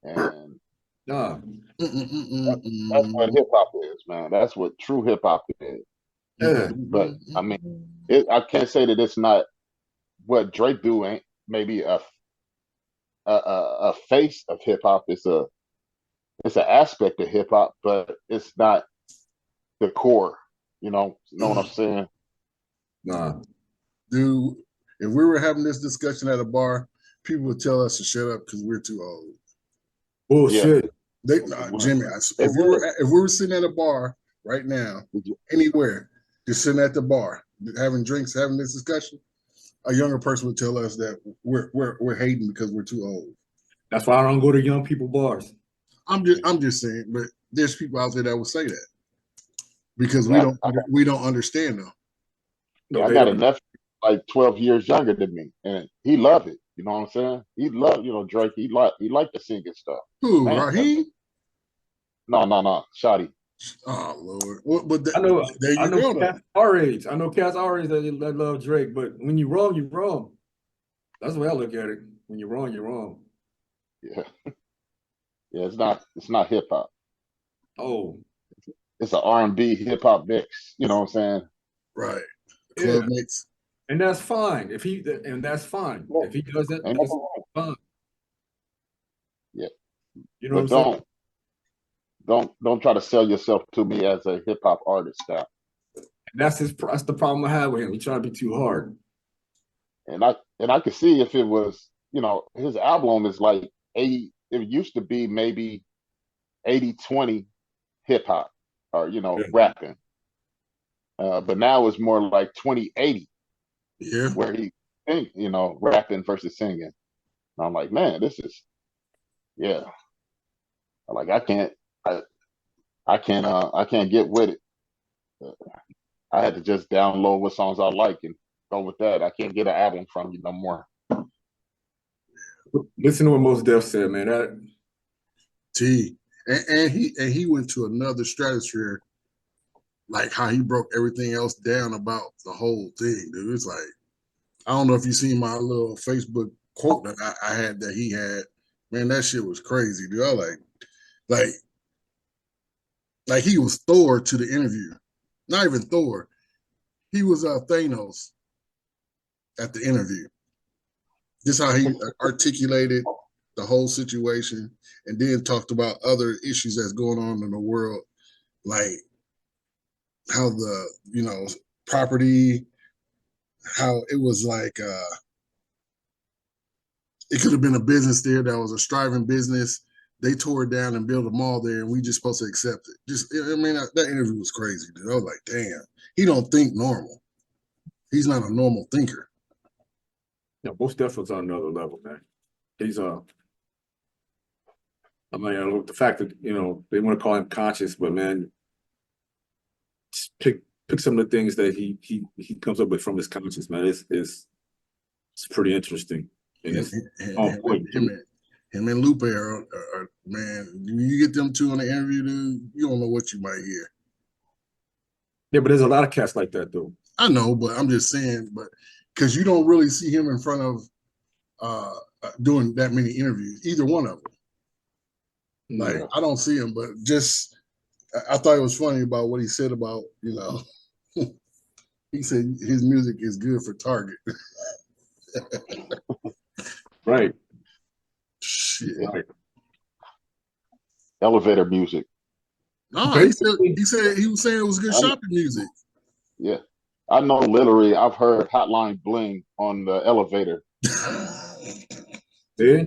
S4: And
S3: Nah,
S4: that's what hip hop is, man. That's what true hip hop is.
S3: yeah,
S4: But I mean, I can't say that it's not what Drake do ain't maybe a face of hip hop. It's an aspect of hip hop, but it's not the core. Know what I'm saying?
S3: nah.
S2: Dude, if we were having this discussion at a bar, people would tell us to shut up because we're too old.
S4: Yeah.
S3: Bullshit.
S2: Jimmy,
S4: They would.
S2: if we were sitting at a bar right now, anywhere, just sitting at the bar, having drinks, having this discussion, a younger person would tell us that we're hating because we're too old.
S3: That's why I don't go to young people bars.
S2: I'm just saying, but there's people out there that will say that because
S4: Yeah,
S2: we don't understand them.
S3: No,
S4: I
S3: they
S4: got a
S3: don't.
S4: nephew like 12 years younger than me, and he loved it. You know what I'm saying? He loved, Drake. He liked the singing stuff.
S2: Who,
S4: Man,
S2: Raheem?
S4: no, Shotty.
S2: Oh Lord! Well, but there
S3: I
S2: you
S3: know
S2: go. Though.
S3: cats our age. I know cats our age that love Drake, but when you're wrong, you're wrong. That's the way I look at it. When you're wrong, you're wrong.
S4: Yeah, yeah. It's not hip hop.
S3: Oh,
S4: It's an R&B hip hop mix. You know what I'm saying?
S2: Right.
S3: yeah.
S2: Club mix.
S3: And that's fine. And that's fine.
S4: Yeah,
S3: If he does that,
S4: ain't
S3: that's
S4: nothing wrong.
S3: fine.
S4: Yeah,
S3: You know what
S4: but
S3: I'm saying?
S4: don't try to sell yourself to me as a hip hop artist now.
S3: And that's the problem I have with him. He trying to be too hard.
S4: And I could see if it was, his album is like 80. It used to be maybe 80-20 hip hop or
S3: Yeah.
S4: rapping. But now it's more like 20-80
S2: Yeah.
S4: where he think, rapping versus singing. And I'm like, man, this is yeah. Like I can't get with it. I had to just download what songs I like and go with that. I can't get an album from you no more.
S3: Listen to what Mos Def said, man. That
S2: T. And he went to another stratosphere, like how he broke everything else down about the whole thing, dude. It's like I don't know if you seen my little Facebook quote that I had that he had. Man, that shit was crazy, dude. I like like he was Thor to the interview. Not even Thor. He was Thanos at the interview. Just how he articulated the whole situation and then talked about other issues that's going on in the world, like how the property, how it was like it could have been a business there that was a striving business. They tore it down and built a mall there, and we just supposed to accept it. Just, I mean, that interview was crazy, dude. I was like, damn, he don't think normal. He's not a normal thinker.
S3: Mos Def was on another level, man. He's I mean, the fact that they want to call him conscious, but man, just pick some of the things that he comes up with from his conscious, man. It's pretty interesting and
S2: Him,
S3: it's on point too.
S2: him and Lupe are man. When you get them two on the interview, dude, you don't know what you might hear.
S3: Yeah, but there's a lot of cats like that though.
S2: I know, but I'm just saying, but because you don't really see him in front of doing that many interviews, either one of them. Like
S3: Yeah.
S2: I don't see him, but just I thought it was funny about what he said about he said his music is good for Target.
S3: Right.
S2: Shit.
S3: Right.
S4: Elevator music.
S2: No,
S3: Basically,
S2: he said he was saying it was good shopping music.
S4: Yeah. I know literally I've heard Hotline Bling on the elevator.
S3: yeah,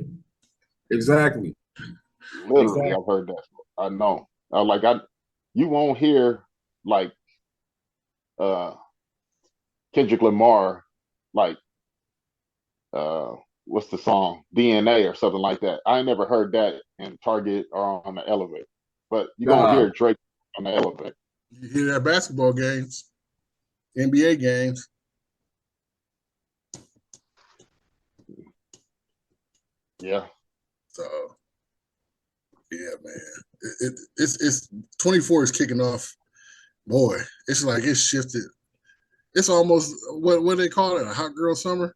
S3: exactly.
S4: Literally, I've heard that. I know. You won't hear like Kendrick Lamar, like what's the song? DNA or something like that. I ain't never heard that in Target or on the elevator. But you're gonna
S3: Nah,
S4: hear Drake on the elevator.
S2: You hear that basketball games, NBA games.
S4: Yeah.
S2: So yeah, man. It's 24 is kicking off. Boy, it's like it's shifted. It's almost what they call it, a hot girl summer.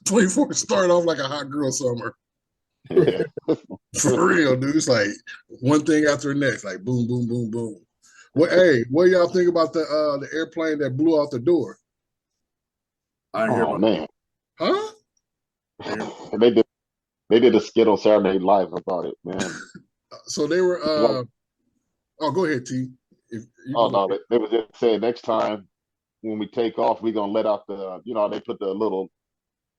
S2: 24 started off like a hot girl summer.
S4: Yeah.
S2: For real, dude. It's like one thing after the next, like boom, boom, boom, boom. Well, hey, what do y'all think about the airplane that blew out the door?
S3: I didn't hear
S4: Oh
S3: about
S4: man.
S2: Huh?
S4: they did a skit on Saturday Night Live about it, man.
S2: So they were
S4: Like,
S2: oh, go ahead, T. If you
S4: oh
S2: can go
S4: no,
S2: ahead.
S4: they was just saying next time when we take off, we gonna let out the they put the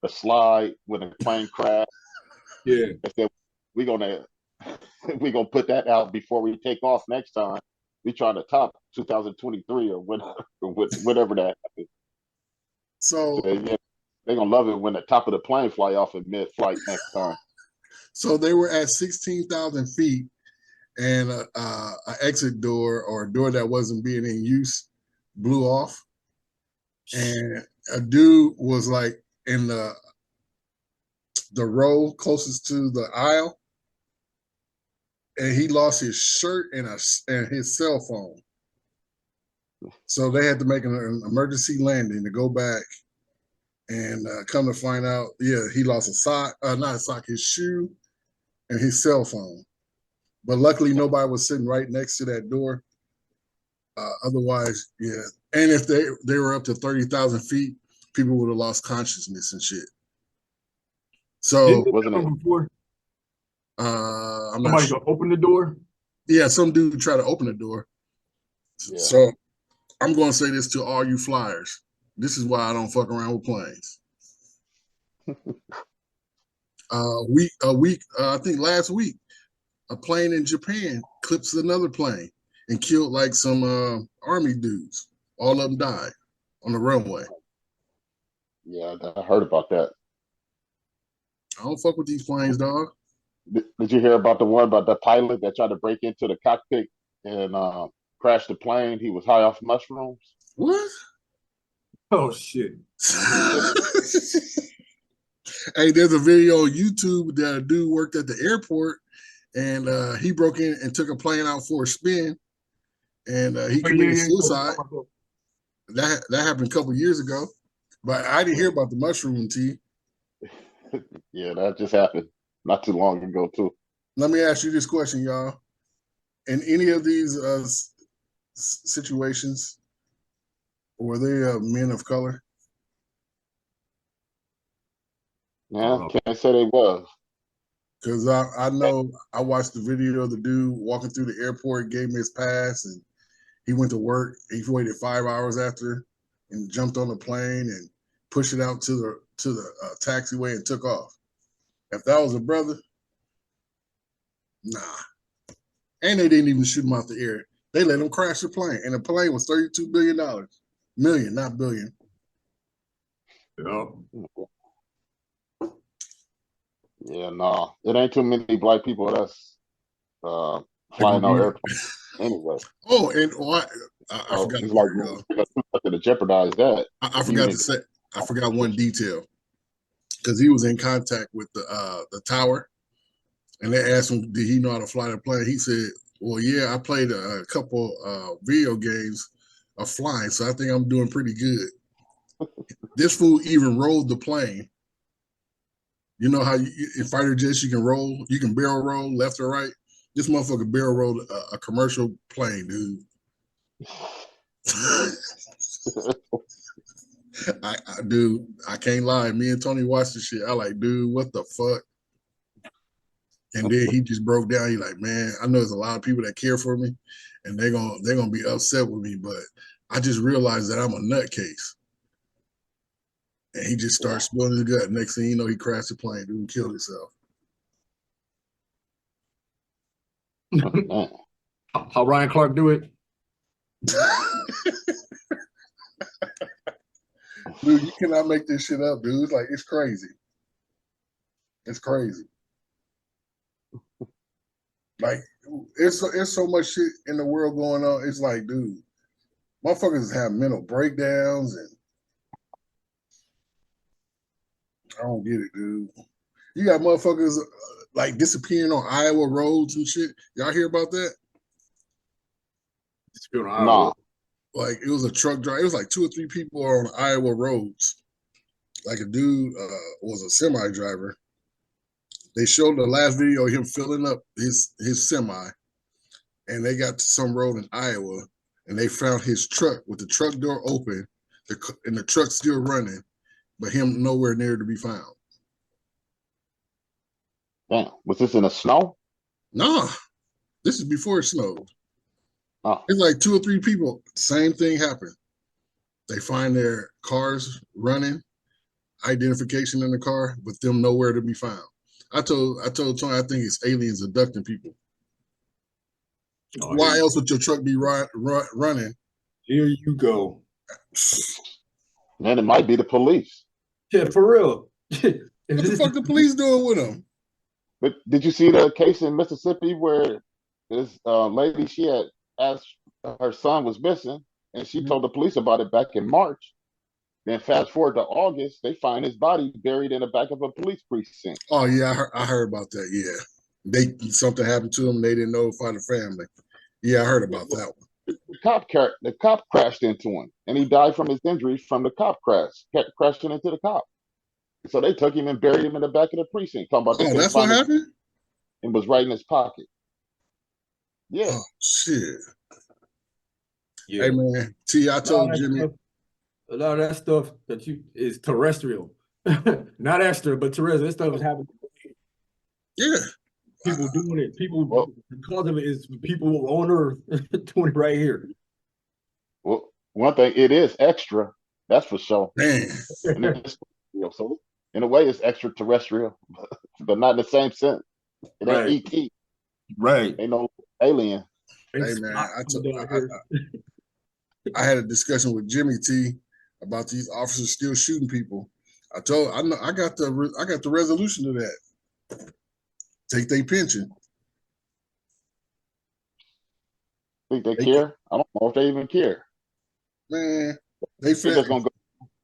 S4: slide when the plane crashed.
S3: Yeah.
S4: They said we gonna we gonna put that out before we take off next time. We trying to top 2023 or whatever that happens.
S2: So
S4: So, yeah, they gonna love it when the top of the plane fly off in mid-flight next time.
S2: so they were at 16,000 feet, and an exit door or a door that wasn't being in use blew off, and a dude was like in the row closest to the aisle, and he lost his shirt and his cell phone. So they had to make an emergency landing to go back and come to find out, yeah, he lost a sock, not a sock, his shoe and his cell phone. But luckily, nobody was sitting right next to that door. Otherwise, yeah. And if they were up to 30,000 feet, people would have lost consciousness and shit.
S3: Didn't
S2: So
S3: this
S4: Wasn't it?
S3: happen before?
S2: I'm not
S3: Somebody
S2: sure.
S3: could open the door.
S2: Yeah, some dude tried to open the door.
S4: Yeah.
S2: So I'm going to say this to all you flyers. This is why I don't fuck around with planes. I think last week, a plane in Japan clips another plane and killed like some army dudes. All of them died on the runway.
S4: Yeah, I heard about that.
S2: I don't fuck with these planes, dog.
S4: Did you hear about the one about the pilot that tried to break into the cockpit and crash the plane? He was high off mushrooms.
S2: What?
S3: Oh shit.
S2: Hey, there's a video on YouTube that a dude worked at the airport and he broke in and took a plane out for a spin and he
S3: Oh, yeah,
S2: committed
S3: yeah,
S2: suicide. That happened a couple years ago, but I didn't hear about the mushroom tea.
S4: Yeah, that just happened not too long ago too.
S2: Let me ask you this question, y'all. In any of these situations, were they men of color?
S4: Yeah, can't say they was.
S2: Because I know I watched the video of the dude walking through the airport, gave him his pass, and he went to work. He waited 5 hours after and jumped on the plane and pushed it out to the taxiway and took off. If that was a brother, nah. And they didn't even shoot him out the air. They let him crash the plane, and the plane was $32 billion. Million, not billion.
S3: Yeah.
S4: Yeah, no, it ain't too many black people that's
S2: They're gonna
S4: flying on
S2: be.
S4: airplanes anyway.
S2: Oh, and I
S4: So
S2: forgot a
S4: it's like
S2: part, y'all.
S4: nothing to jeopardize that.
S2: I
S4: You
S2: forgot to
S4: need
S2: say. I forgot one detail because he was in contact with the tower, and they asked him, "Did he know how to fly the plane?" He said, "Well, yeah, I played a couple video games of flying, so I think I'm doing pretty good." This fool even rolled the plane. You know how in fighter jets you can barrel roll left or right. This motherfucker barrel rolled a commercial plane, dude. Dude, I can't lie. Me and Tony watched the shit. I like, dude, what the fuck? And then he just broke down. He like, man, I know there's a lot of people that care for me, and they're gonna be upset with me, but I just realized that I'm a nutcase. And he just started spilling his gut. Next thing you know, he crashed the plane, dude, and killed himself.
S3: How Ryan Clark do it?
S2: Dude, you cannot make this shit up, dude. Like, it's crazy. It's crazy. Like, it's so much shit in the world going on. It's like, dude, motherfuckers have mental breakdowns, and I don't get it, dude. You got motherfuckers like disappearing on Iowa roads and shit. Y'all hear about that?
S3: Disappearing on
S4: Nah.
S3: Iowa.
S2: Like, it was a truck driver. It was like 2 or 3 people on Iowa roads. Like, a dude was a semi driver. They showed the last video of him filling up his semi, and they got to some road in Iowa, and they found his truck with the truck door open, and the truck still running, but him nowhere near to be found.
S4: Damn. Was this in the snow?
S2: Nah, this is before it snowed.
S4: Oh.
S2: It's like 2 or 3 people. Same thing happened. They find their cars running, identification in the car, but them nowhere to be found. I told Tony, I think it's aliens abducting people. Why else would your truck be running?
S3: Here you go.
S4: Man, it might be the police.
S3: Yeah, for real.
S2: What the fuck the police doing with them?
S4: But did you see the case in Mississippi where this lady, she had asked her son was missing, and she told the police about it back in March. Then fast forward to August, they find his body buried in the back of a police precinct.
S2: Oh yeah, I heard about that. Yeah, something happened to them. They didn't notify the family. Yeah, I heard about that one.
S4: The cop crashed into him, and he died from his injuries from the cop crashing into the cop. So they took him and buried him in the back of the precinct. Talking about
S2: that's what happened.
S4: And was right in his pocket. Yeah.
S2: Oh shit.
S3: Yeah.
S2: Hey man, T, I told Jimmy.
S3: A lot of that stuff that is terrestrial, not extra, but terrestrial. This stuff is happening.
S2: Yeah.
S3: People doing it. Because of it is people on Earth doing it right here.
S4: Well, one thing, it is extra. That's for sure.
S2: Man.
S4: So in a way, it's extraterrestrial, but not in the same sense. It ain't ET.
S3: Right.
S4: Ain't no alien.
S2: Hey man, I had a discussion with Jimmy T about these officers still shooting people. I got the resolution to that. Take their pension.
S4: Think they care? I don't know if they even care.
S2: Man,
S4: they're gonna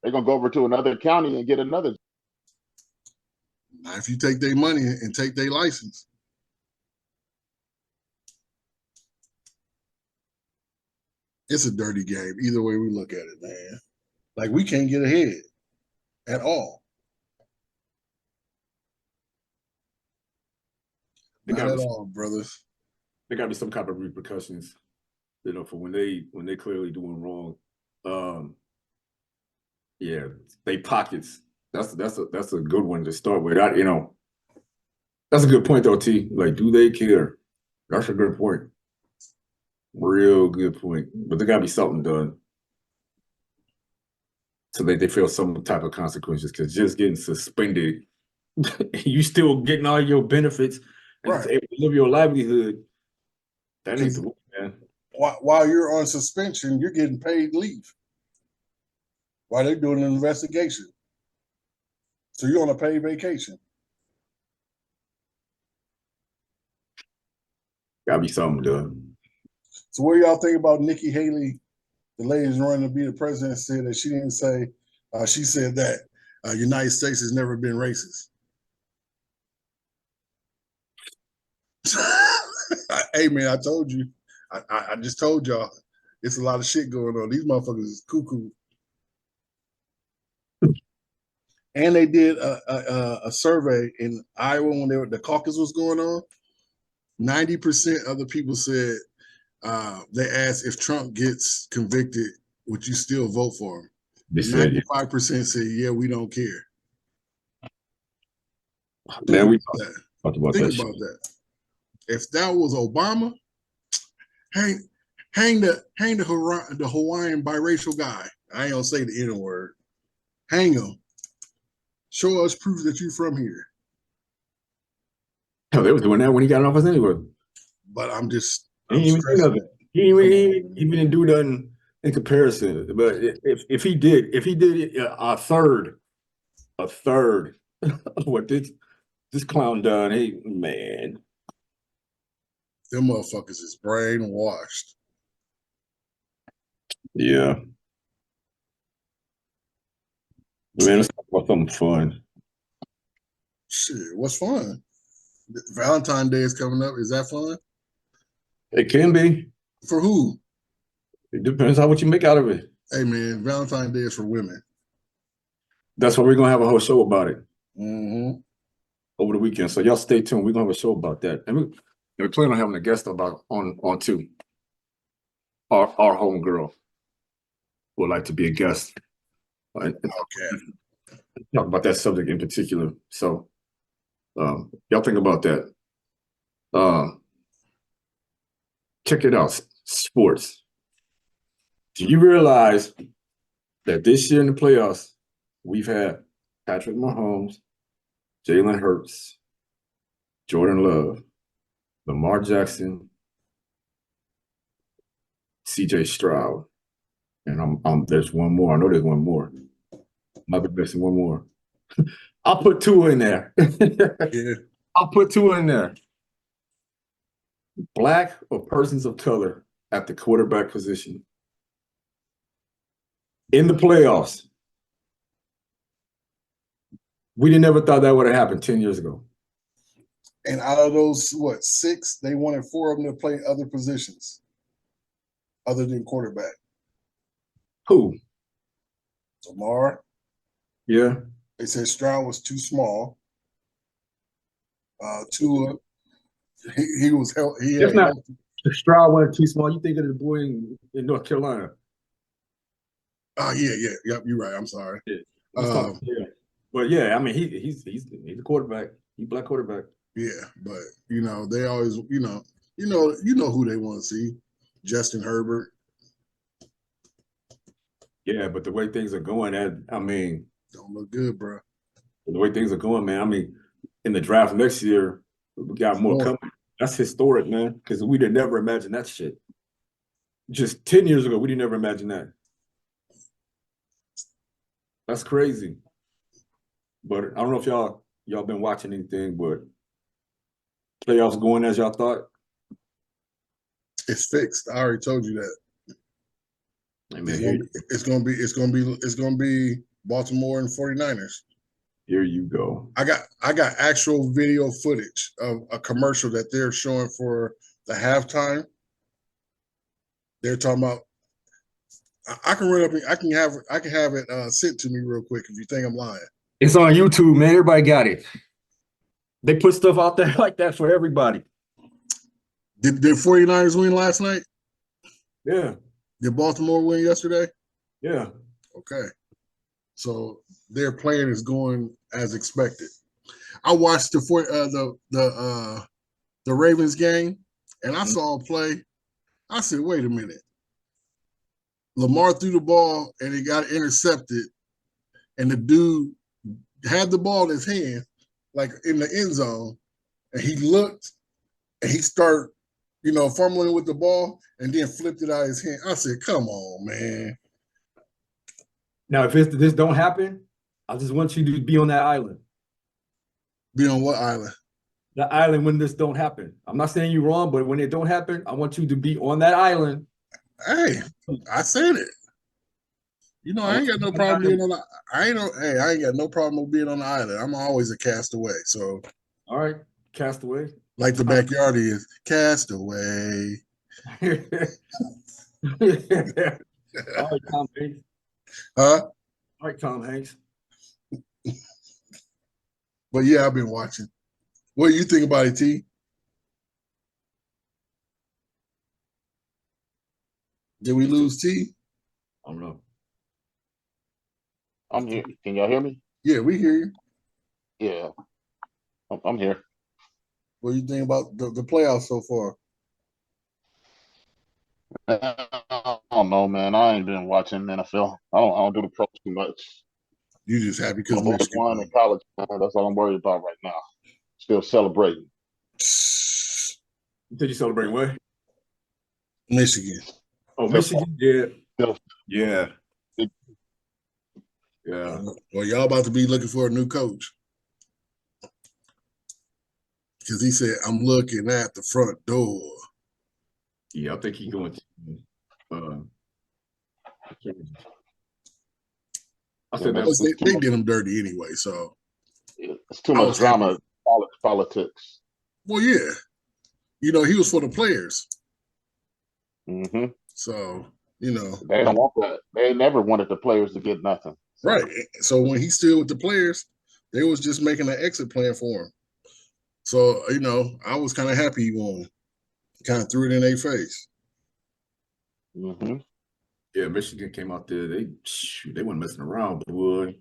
S4: go over to another county and get another.
S2: Now, if you take their money and take their license. It's a dirty game. Either way we look at it, man. Like, we can't get ahead at all. Not at all, brothers.
S3: There got to be some kind of repercussions, for when they clearly doing wrong. Yeah, they pockets. That's a good one to start with. That's a good point though, T. Like, do they care? That's a good point. Real good point. But there gotta be something done so that they feel some type of consequences. Because just getting suspended, you still getting all your benefits and able to live your livelihood. That ain't the way, man.
S2: While you're on suspension, you're getting paid leave while they're doing an investigation. So you're on a paid vacation.
S3: Gotta be something done.
S2: So what do y'all think about Nikki Haley, the lady's running to be the president, said that she didn't say, she said that United States has never been racist. Hey man, I told you. I just told y'all. It's a lot of shit going on. These motherfuckers is cuckoo. And they did a survey in Iowa when the caucus was going on. 90% of the people said, they asked if Trump gets convicted, would you still vote for him? 95% said, yeah, we don't care.
S3: Man, we
S2: talked about that. If that was Obama, hang the Hawaiian biracial guy. I ain't gonna say the N word. Hang him. Show us proof that you're from here.
S3: Hell, they was doing that when he got in office anyway.
S2: But I'm
S3: he didn't do nothing. in comparison. But if he did a third of what this clown done, hey man,
S2: Them motherfuckers is brainwashed.
S3: yeah, man. Let's talk about something fun.
S2: Shit, what's fun? Valentine's Day is coming up. Is that fun?
S3: It can be.
S2: For who?
S3: It depends on what you make out of it.
S2: Hey man, Valentine's Day is for women.
S3: That's why we're gonna have a whole show about it
S2: Mm-hmm.
S3: over the weekend. So y'all stay tuned. We're gonna have a show about that, and we plan on having a guest about on too. Our homegirl would like to be a guest. And
S2: Okay.
S3: talk about that subject in particular. So y'all think about that. Check it out. Sports. Do you realize that this year in the playoffs, we've had Patrick Mahomes, Jalen Hurts, Jordan Love, Lamar Jackson, CJ Stroud, and there's one more. I know there's one more. Might be missing one more. I'll put two in there.
S2: Yeah.
S3: I'll put two in there. Black or persons of color at the quarterback position in the playoffs. We didn't ever thought that would have happened 10 years ago.
S2: And out of those, what, 6, they wanted 4 of them to play other positions other than quarterback.
S3: Who?
S2: Lamar.
S3: Yeah.
S2: They said Stroud was too small. Tua, he was held.
S3: It's not. Stroud wasn't too small. You think of the boy in North Carolina.
S2: Oh, yep. You're right. I'm sorry.
S3: Yeah. But yeah, I mean, he's a quarterback. He's a black quarterback.
S2: Yeah, but they always, who they want to see, Justin Herbert.
S3: Yeah, but the way things are going,
S2: Don't look good, bro.
S3: The way things are going, man. I mean, in the draft next year, we got more coming. That's historic, man, because we didn't never imagine that shit. Just 10 years ago, we didn't ever imagine that. That's crazy. But I don't know if y'all been watching anything, but playoffs going as y'all thought?
S2: It's fixed. I already told you that.
S3: I mean,
S2: it's gonna be Baltimore and 49ers.
S3: Here you go.
S2: I got actual video footage of a commercial that they're showing for the halftime. They're talking about. I can run up. I can have it sent to me real quick if you think I'm lying.
S3: It's on YouTube, man. Everybody got it. They put stuff out there like that for everybody.
S2: Did 49ers win last night?
S3: Yeah.
S2: Did Baltimore win yesterday?
S3: Yeah.
S2: Okay. So their plan is going as expected. I watched the Ravens game, and I saw a play. I said, wait a minute. Lamar threw the ball, and it got intercepted, and the dude had the ball in his hand, like in the end zone, and he looked, and he started, fumbling with the ball, and then flipped it out of his hand. I said, come on, man.
S3: Now, if this don't happen, I just want you to be on that island.
S2: Be on what island?
S3: The island when this don't happen. I'm not saying you're wrong, but when it don't happen, I want you to be on that island.
S2: Hey, I said it. I ain't got no problem being on the. I ain't got no problem with being on the island. I'm always a castaway. So,
S3: all right, castaway.
S2: Like the backyard is castaway.
S3: All right, Tom Hanks.
S2: Huh?
S3: All right, Tom Hanks.
S2: But yeah, I've been watching. What do you think about it, T? Did we lose T?
S3: I don't know.
S4: I'm here. Can y'all hear me?
S2: Yeah, we hear you.
S4: Yeah, I'm here.
S2: What do you think about the playoffs so far?
S4: I don't know, man. I ain't been watching NFL. I don't do the pros too much.
S2: You just happy because
S4: my boys won in college, man. That's all I'm worried about right now. Still celebrating.
S3: You said you celebrating what?
S2: Michigan.
S3: Oh, Michigan, yeah.
S4: Still,
S3: Yeah. Yeah.
S2: Well, y'all about to be looking for a new coach. Because he said, I'm looking at the front door.
S3: Yeah, I think he's going to I said
S4: man,
S3: that.
S2: They did him dirty anyway, so
S4: it's too
S2: I
S4: much
S2: was happy.
S4: drama, politics.
S2: Well, yeah. You know, he was for the players.
S4: Mm-hmm.
S2: So, you know.
S4: They don't want that. They never wanted the players to get nothing. So.
S2: Right. So when he's still with the players, they was just making an exit plan for him. So, you know, I was kind of happy he won. Kind of threw it in their face.
S4: Mm-hmm.
S3: Yeah, Michigan came out there. They weren't messing around, boy.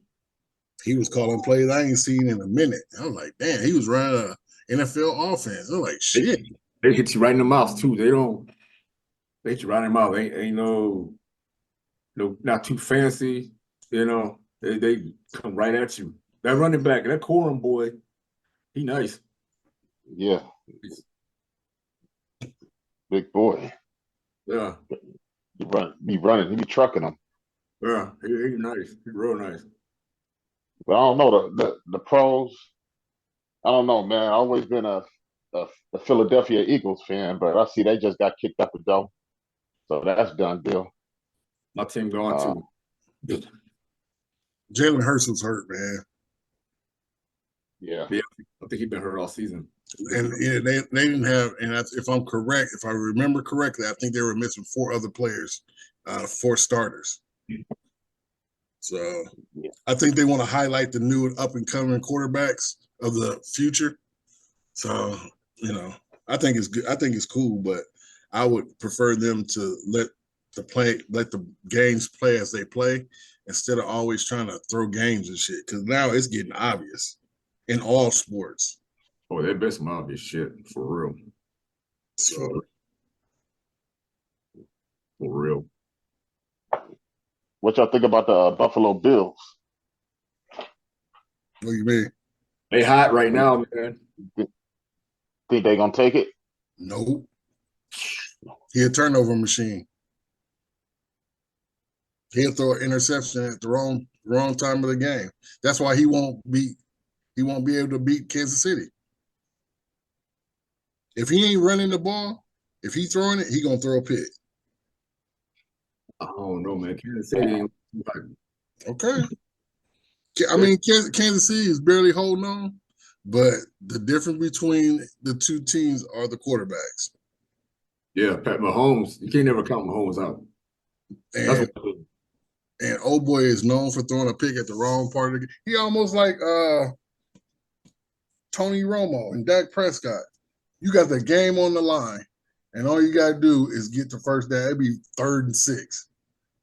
S2: He was calling plays I ain't seen in a minute. I was like, damn, he was running a NFL offense. I was like, shit.
S3: They hit you right in the mouth too. They hit you right in the mouth. Ain't no, not too fancy. You know, they come right at you. That running back, that Corum boy, he nice.
S4: Yeah. Big boy.
S3: Yeah.
S4: Be running. He be trucking them.
S3: Yeah, he's nice. He's real nice.
S4: But I don't know the pros. I don't know, man. I've always been a Philadelphia Eagles fan, but I see they just got kicked out the door, so that's done deal.
S3: My team going too.
S2: Jalen Hurts was hurt, man.
S4: Yeah.
S3: I think he's been hurt all season.
S2: And yeah, they didn't have, and if I'm correct, if I remember correctly, I think they were missing 4 other players, 4 starters. So
S4: yeah.
S2: I think they want to highlight the new and up and coming quarterbacks of the future. So, you know, I think it's good. I think it's cool, but I would prefer them to let the games play as they play instead of always trying to throw games and shit. Because now it's getting obvious in all sports.
S3: Oh, they bet some obvious shit for real.
S2: So
S3: for real.
S4: What y'all think about the Buffalo Bills?
S2: What do you mean?
S3: They hot right now, man.
S4: Think they gonna take it?
S2: Nope. He a turnover machine. He'll throw an interception at the wrong time of the game. That's why he won't be able to beat Kansas City. If he ain't running the ball, if he throwing it, he gonna throw a pick.
S3: I don't know, man. Kansas City ain't
S2: Okay. I mean, Kansas City is barely holding on, but the difference between the two teams are the quarterbacks.
S3: Yeah, Pat Mahomes. You can't never count Mahomes out.
S2: And old boy is known for throwing a pick at the wrong part of the game. He almost like Tony Romo and Dak Prescott. You got the game on the line, and all you got to do is get the first down. It'd be 3rd and 6.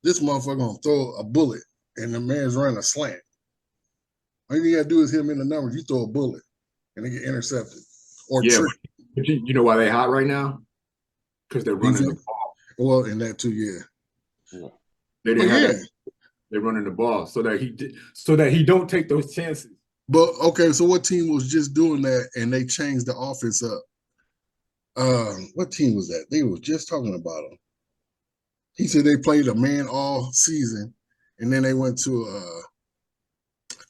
S2: This motherfucker going to throw a bullet, and the man's running a slant. All you got to do is hit him in the numbers. You throw a bullet, and they get intercepted. Or tricked.
S3: But you know why they hot right now? Because they're running the ball.
S2: Well, in that too, yeah.
S3: They didn't have that. They're running the ball so that he don't take those chances.
S2: But okay, so what team was just doing that and they changed the offense up? What team was that? They were just talking about him. He said they played a man all season, and then they went to a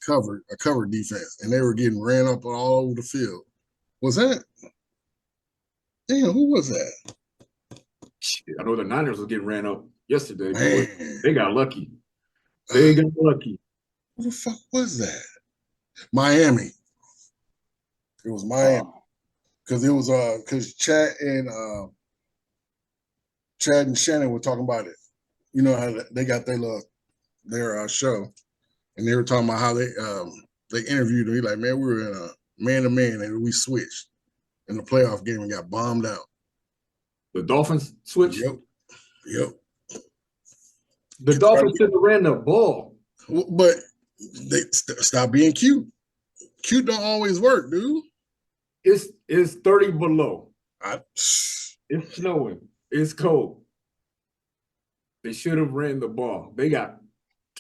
S2: cover defense, and they were getting ran up all over the field. Was that? Damn, who was that?
S3: I know the Niners was getting ran up yesterday.
S2: Man.
S3: They got lucky. They got lucky.
S2: Who the fuck was that? Miami. It was Miami. Because it was because Chad and Shannon were talking about it. You know how they got their show, and they were talking about how they interviewed him. He like, man, we were in a man-to-man, and we switched in the playoff game and got bombed out.
S3: The Dolphins switched?
S2: Yep.
S3: The Dolphins should have ran the ball.
S2: But they stop being cute. Cute don't always work, dude.
S3: It's 30 below.
S2: It's
S3: snowing. It's cold. They should have ran the ball. They got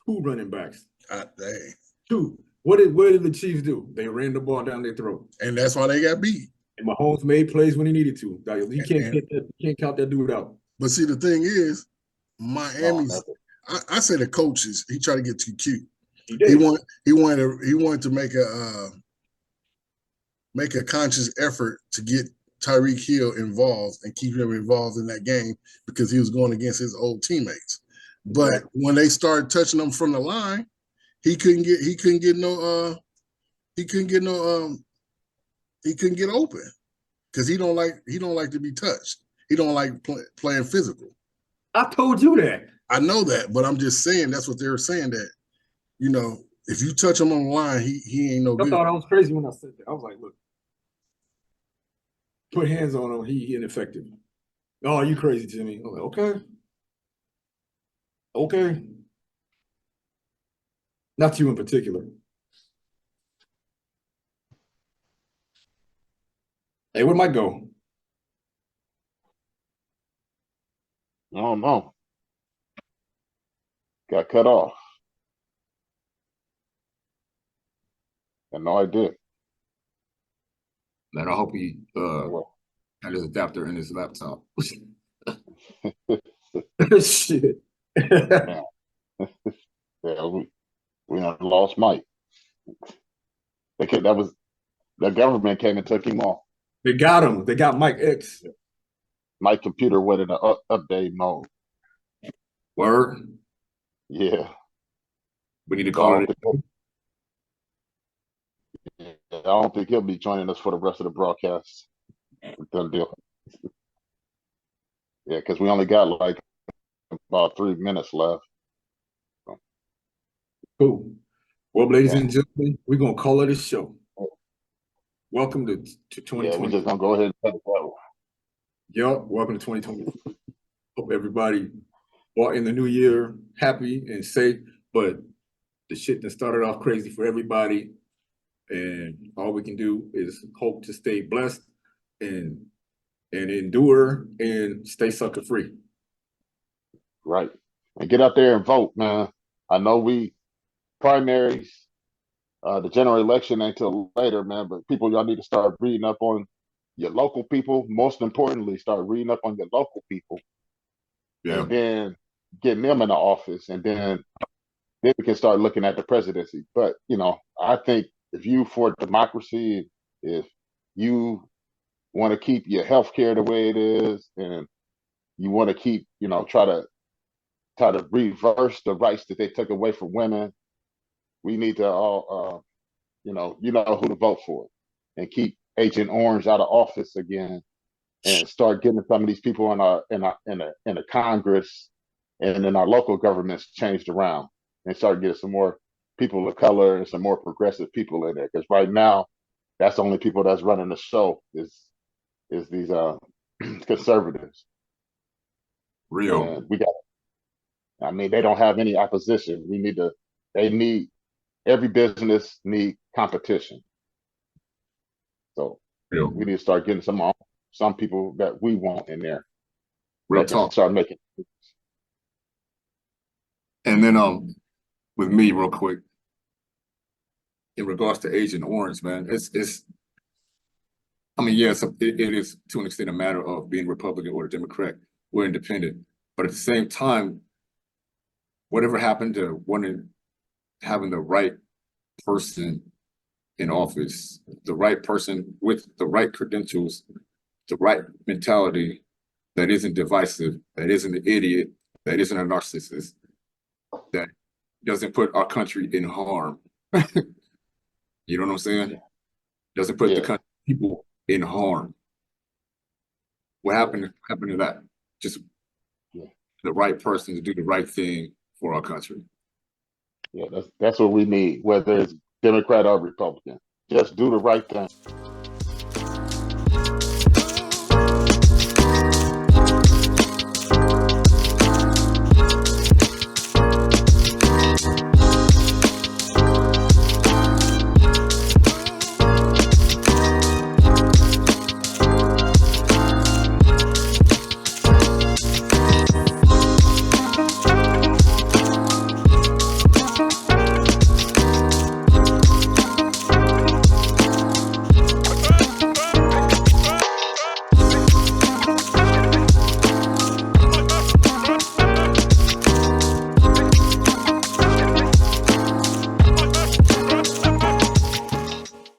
S3: 2 running backs.
S2: Dang.
S3: 2. What did the Chiefs do? They ran the ball down their throat.
S2: And that's why they got beat.
S3: And Mahomes made plays when he needed to. You can't count that dude out.
S2: But see, the thing is, Miami's I say the coaches. He tried to get too cute.
S3: He did.
S2: He wanted to make a conscious effort to get Tyreek Hill involved and keep him involved in that game because he was going against his old teammates. But when they started touching him from the line, he couldn't get open because he don't like to be touched. He don't like playing physical.
S3: I told you that.
S2: I know that, but I'm just saying that's what they were saying, that, you know, if you touch him on the line, he ain't no good.
S3: I thought I was crazy when I said that. I was like, look, put hands on him, he ineffective. Oh, you crazy, Jimmy. I'm like, okay. Not you in particular. Hey, where Mike go?
S4: I don't know. Got cut off. Got no idea.
S3: Man, I hope he had his adapter in his laptop. Shit.
S4: Yeah, we lost Mike. The government came and took him off.
S3: They got him. They got Mike X.
S4: My computer went in an update mode.
S3: Word.
S4: Yeah.
S3: We need to call it.
S4: I don't think he'll be joining us for the rest of the broadcast. Done deal. Yeah, because we only got like about 3 minutes left.
S3: Cool. Well, ladies and gentlemen, we're gonna call it a show. Welcome to 2020.
S4: Yeah, we're just gonna go ahead and cut it out.
S3: Yup, welcome to 2020. Hope everybody bought in the new year happy and safe, but the shit that started off crazy for everybody. And all we can do is hope to stay blessed and endure and stay sucker free.
S4: Right. And get out there and vote, man. I know primaries, the general election ain't till later, man, but people, y'all need to start reading up on your local people. Most importantly, start reading up on your local people. Yeah. And then getting them in the office, and then we can start looking at the presidency. But, you know, I think if you for democracy, if you want to keep your health care the way it is, and you want to keep, you know, try to reverse the rights that they took away from women, we need to all, you know who to vote for, and keep Agent Orange out of office again, and start getting some of these people in the Congress and in our local governments changed around, and start getting some more people of color and some more progressive people in there. Because right now, that's the only people that's running the show is these conservatives.
S3: Real.
S4: And I mean, they don't have any opposition. Every business need competition. So Real. We need to start getting some people that we want in there.
S3: Real talk.
S4: Start making.
S3: And then with me, real quick, in regards to Agent Orange, man, it's I mean, yes, it is to an extent a matter of being Republican or Democrat. We're independent, but at the same time, whatever happened to having the right person in office, the right person with the right credentials, the right mentality, that isn't divisive, that isn't an idiot, that isn't a narcissist, that doesn't put our country in harm. You know what I'm saying? Doesn't put the country, people in harm. What happened to that? Just the right person to do the right thing for our country.
S4: Yeah, that's what we need, whether it's Democrat or Republican. Just do the right thing.